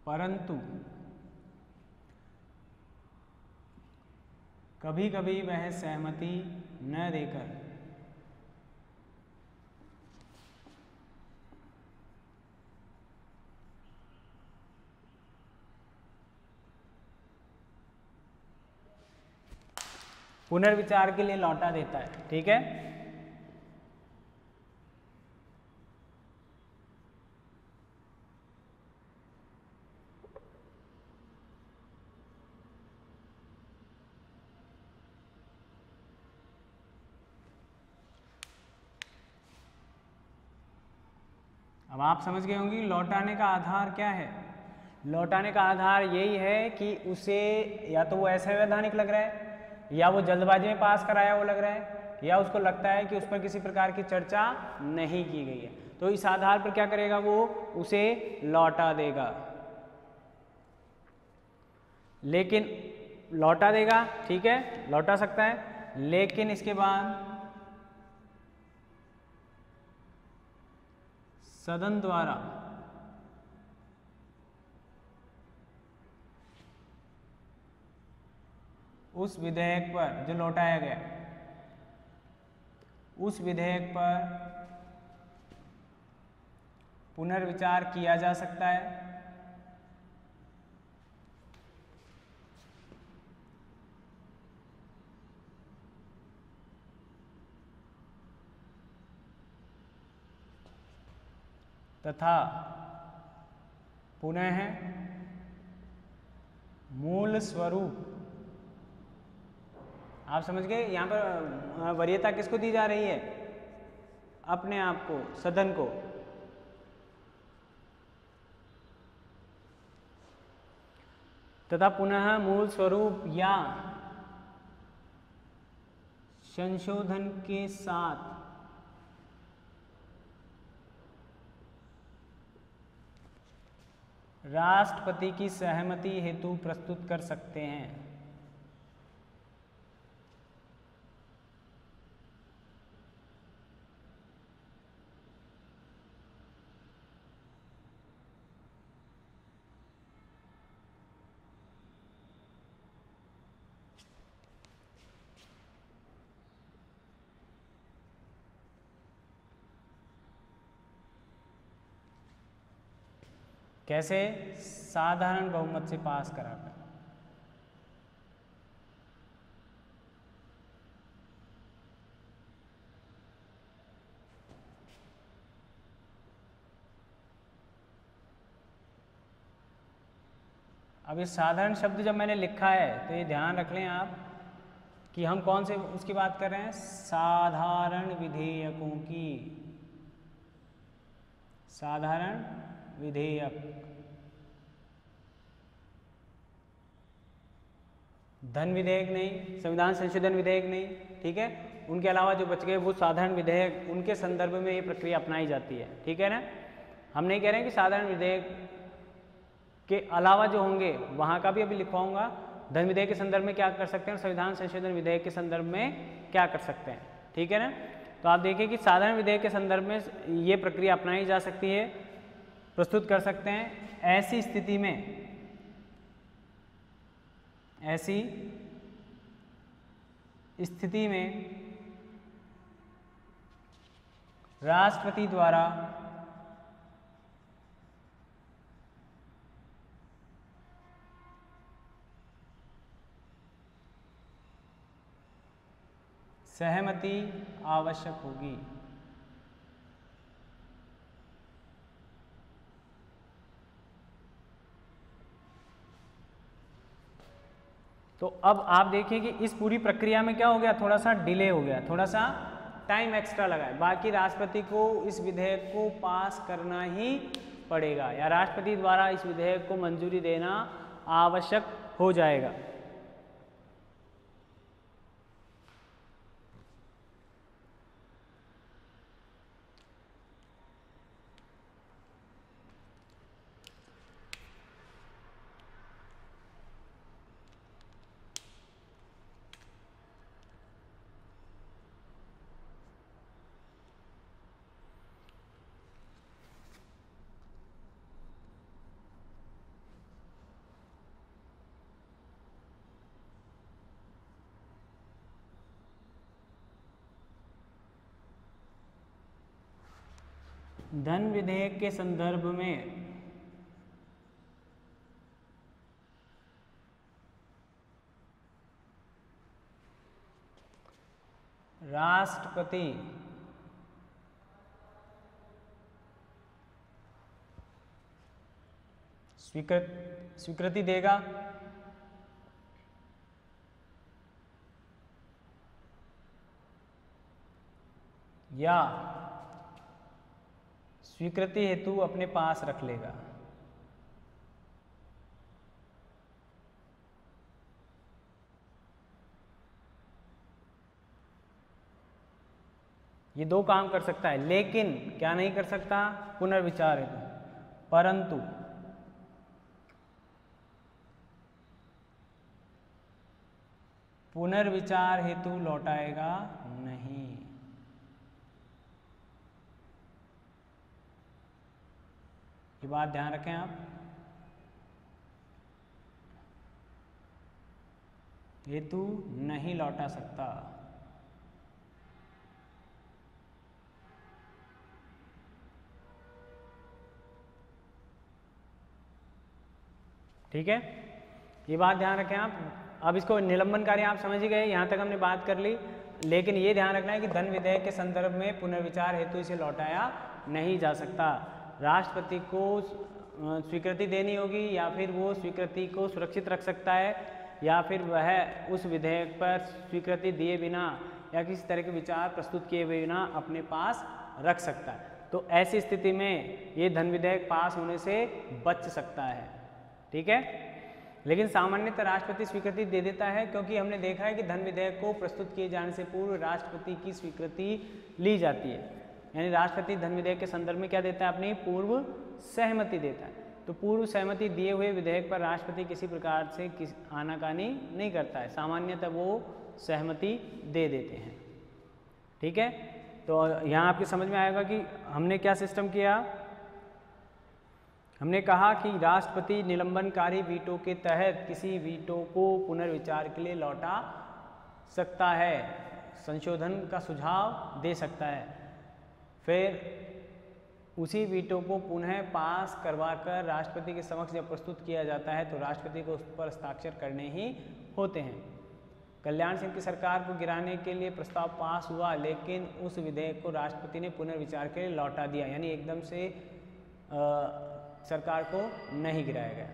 परंतु कभी कभी वह सहमति न देकर पुनर्विचार के लिए लौटा देता है। ठीक है, अब आप समझ गए होंगे लौटाने का आधार क्या है। लौटाने का आधार यही है कि उसे या तो वो असंवैधानिक लग रहा है, या वो जल्दबाजी में पास कराया वो लग रहा है, या उसको लगता है कि उस पर किसी प्रकार की चर्चा नहीं की गई है। तो इस आधार पर क्या करेगा, वो उसे लौटा देगा। लेकिन लौटा देगा, ठीक है, लौटा सकता है, लेकिन इसके बाद सदन द्वारा उस विधेयक पर जो लौटाया गया, उस विधेयक पर पुनर्विचार किया जा सकता है। तथा पुनः मूल स्वरूप, आप समझ गए, यहां पर वरीयता किसको दी जा रही है, अपने आप को, सदन को। तथा पुनः मूल स्वरूप या संशोधन के साथ राष्ट्रपति की सहमति हेतु प्रस्तुत कर सकते हैं। कैसे? साधारण बहुमत से पास कराकर। अब ये साधारण शब्द जब मैंने लिखा है तो ये ध्यान रख लें आप कि हम कौन से उसकी बात कर रहे हैं, साधारण विधेयकों की। साधारण विधेयक, धन विधेयक नहीं, संविधान संशोधन विधेयक नहीं, ठीक है। उनके अलावा जो बच गए वो साधारण विधेयक, उनके संदर्भ में ये प्रक्रिया अपनाई जाती है, ठीक है ना। हम नहीं कह रहे हैं कि साधारण विधेयक के अलावा जो होंगे वहाँ का भी अभी लिखवाऊंगा, धन विधेयक के संदर्भ में क्या कर सकते हैं, संविधान संशोधन विधेयक के संदर्भ में क्या कर सकते हैं, ठीक है ना। तो आप देखिए कि साधारण विधेयक के संदर्भ में ये प्रक्रिया अपनाई जा सकती है, प्रस्तुत कर सकते हैं। ऐसी स्थिति में, ऐसी स्थिति में राष्ट्रपति द्वारा सहमति आवश्यक होगी। तो अब आप देखिए कि इस पूरी प्रक्रिया में क्या हो गया, थोड़ा सा डिले हो गया, थोड़ा सा टाइम एक्स्ट्रा लगा है। बाकी राष्ट्रपति को इस विधेयक को पास करना ही पड़ेगा, या राष्ट्रपति द्वारा इस विधेयक को मंजूरी देना आवश्यक हो जाएगा। धन विधेयक के संदर्भ में राष्ट्रपति स्वीकृति देगा या स्वीकृति हेतु अपने पास रख लेगा। ये दो काम कर सकता है, लेकिन क्या नहीं कर सकता, पुनर्विचार हेतु, परंतु पुनर्विचार हेतु लौटाएगा नहीं। ये बात ध्यान रखें आप। हेतु नहीं लौटा सकता। ठीक है, ये बात ध्यान रखें आप। अब इसको निलंबनकारी आप समझ ही गए, यहाँ तक हमने बात कर ली। लेकिन ये ध्यान रखना है कि धन विधेयक के संदर्भ में पुनर्विचार हेतु इसे लौटाया नहीं जा सकता। राष्ट्रपति को स्वीकृति देनी होगी, या फिर वो स्वीकृति को सुरक्षित रख सकता है, या फिर वह उस विधेयक पर स्वीकृति दिए बिना या किसी तरह के विचार प्रस्तुत किए बिना अपने पास रख सकता है। तो ऐसी स्थिति में ये धन विधेयक पास होने से बच सकता है। ठीक है, लेकिन सामान्यतः राष्ट्रपति स्वीकृति दे देता है, क्योंकि हमने देखा है कि धन विधेयक को प्रस्तुत किए जाने से पूर्व राष्ट्रपति की स्वीकृति ली जाती है। यानी राष्ट्रपति धन विधेयक के संदर्भ में क्या देता है, अपनी पूर्व सहमति देता है। तो पूर्व सहमति दिए हुए विधेयक पर राष्ट्रपति किसी प्रकार से आनाकानी नहीं करता है, सामान्यतः वो सहमति दे देते हैं। ठीक है, तो यहाँ आपके समझ में आएगा कि हमने क्या सिस्टम किया। हमने कहा कि राष्ट्रपति निलंबनकारी वीटो के तहत किसी वीटो को पुनर्विचार के लिए लौटा सकता है, संशोधन का सुझाव दे सकता है। फिर उसी वीटो को पुनः पास करवाकर राष्ट्रपति के समक्ष जब प्रस्तुत किया जाता है तो राष्ट्रपति को उस पर हस्ताक्षर करने ही होते हैं। कल्याण सिंह की सरकार को गिराने के लिए प्रस्ताव पास हुआ, लेकिन उस विधेयक को राष्ट्रपति ने पुनर्विचार के लिए लौटा दिया, यानी एकदम से सरकार को नहीं गिराया गया।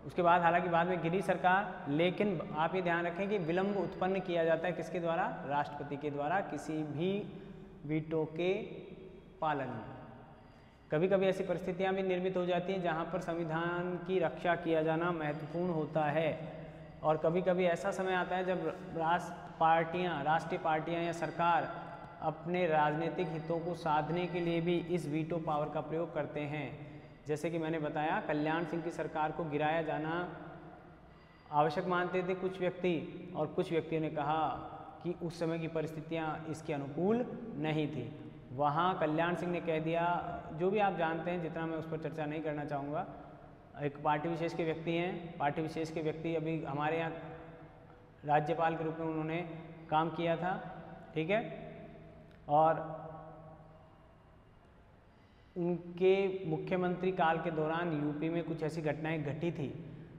उसके बाद हालांकि बाद में गिरी सरकार, लेकिन आप ये ध्यान रखें कि विलंब उत्पन्न किया जाता है किसके द्वारा, राष्ट्रपति के द्वारा, किसी भी वीटो के पालन में। कभी कभी ऐसी परिस्थितियां भी निर्मित हो जाती हैं जहां पर संविधान की रक्षा किया जाना महत्वपूर्ण होता है, और कभी कभी ऐसा समय आता है जब राष्ट्रीय पार्टियां या सरकार अपने राजनीतिक हितों को साधने के लिए भी इस वीटो पावर का प्रयोग करते हैं। जैसे कि मैंने बताया, कल्याण सिंह की सरकार को गिराया जाना आवश्यक मानते थे कुछ व्यक्ति, और कुछ व्यक्तियों ने कहा कि उस समय की परिस्थितियां इसके अनुकूल नहीं थी। वहाँ कल्याण सिंह ने कह दिया, जो भी आप जानते हैं, जितना मैं उस पर चर्चा नहीं करना चाहूँगा। एक पार्टी विशेष के व्यक्ति हैं, पार्टी विशेष के व्यक्ति अभी हमारे यहाँ राज्यपाल के रूप में उन्होंने काम किया था। ठीक है, और उनके मुख्यमंत्री काल के दौरान यूपी में कुछ ऐसी घटनाएं घटी थी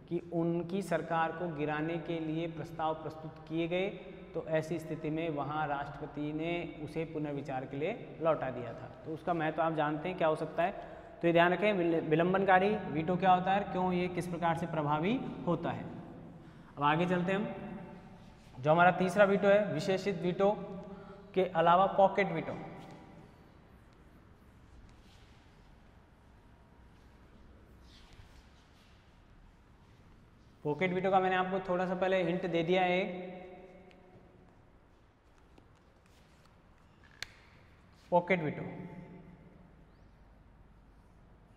कि उनकी सरकार को गिराने के लिए प्रस्ताव प्रस्तुत किए गए। तो ऐसी स्थिति में वहाँ राष्ट्रपति ने उसे पुनर्विचार के लिए लौटा दिया था। तो उसका महत्व आप जानते हैं क्या हो सकता है। तो ये ध्यान रखें, विलंबनकारी वीटो क्या होता है, क्यों ये किस प्रकार से प्रभावी होता है। अब आगे चलते हैं हम। जो हमारा तीसरा वीटो है, विशेषित वीटो के अलावा पॉकेट वीटो। पॉकेट वीटो का मैंने आपको थोड़ा सा पहले हिंट दे दिया है। पॉकेट वीटो,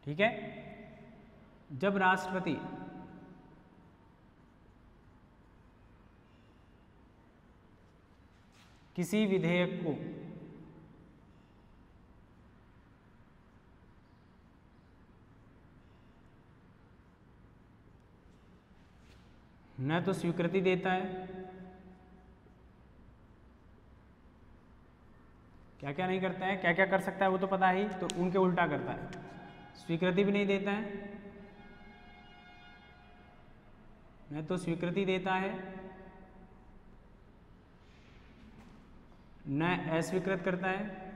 ठीक है, जब राष्ट्रपति किसी विधेयक को न तो स्वीकृति देता है, क्या क्या नहीं करता है, क्या क्या कर सकता है वो तो पता ही, तो उनके उल्टा करता है। स्वीकृति भी नहीं देता है, न तो स्वीकृति देता है, न अस्वीकृत करता है,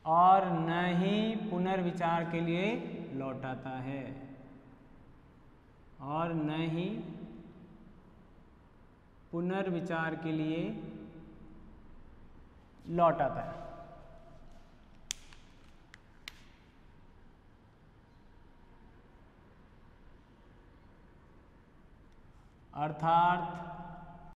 और न ही पुनर्विचार के लिए लौटाता है, और न ही पुनर्विचार के लिए लौटाता है। अर्थात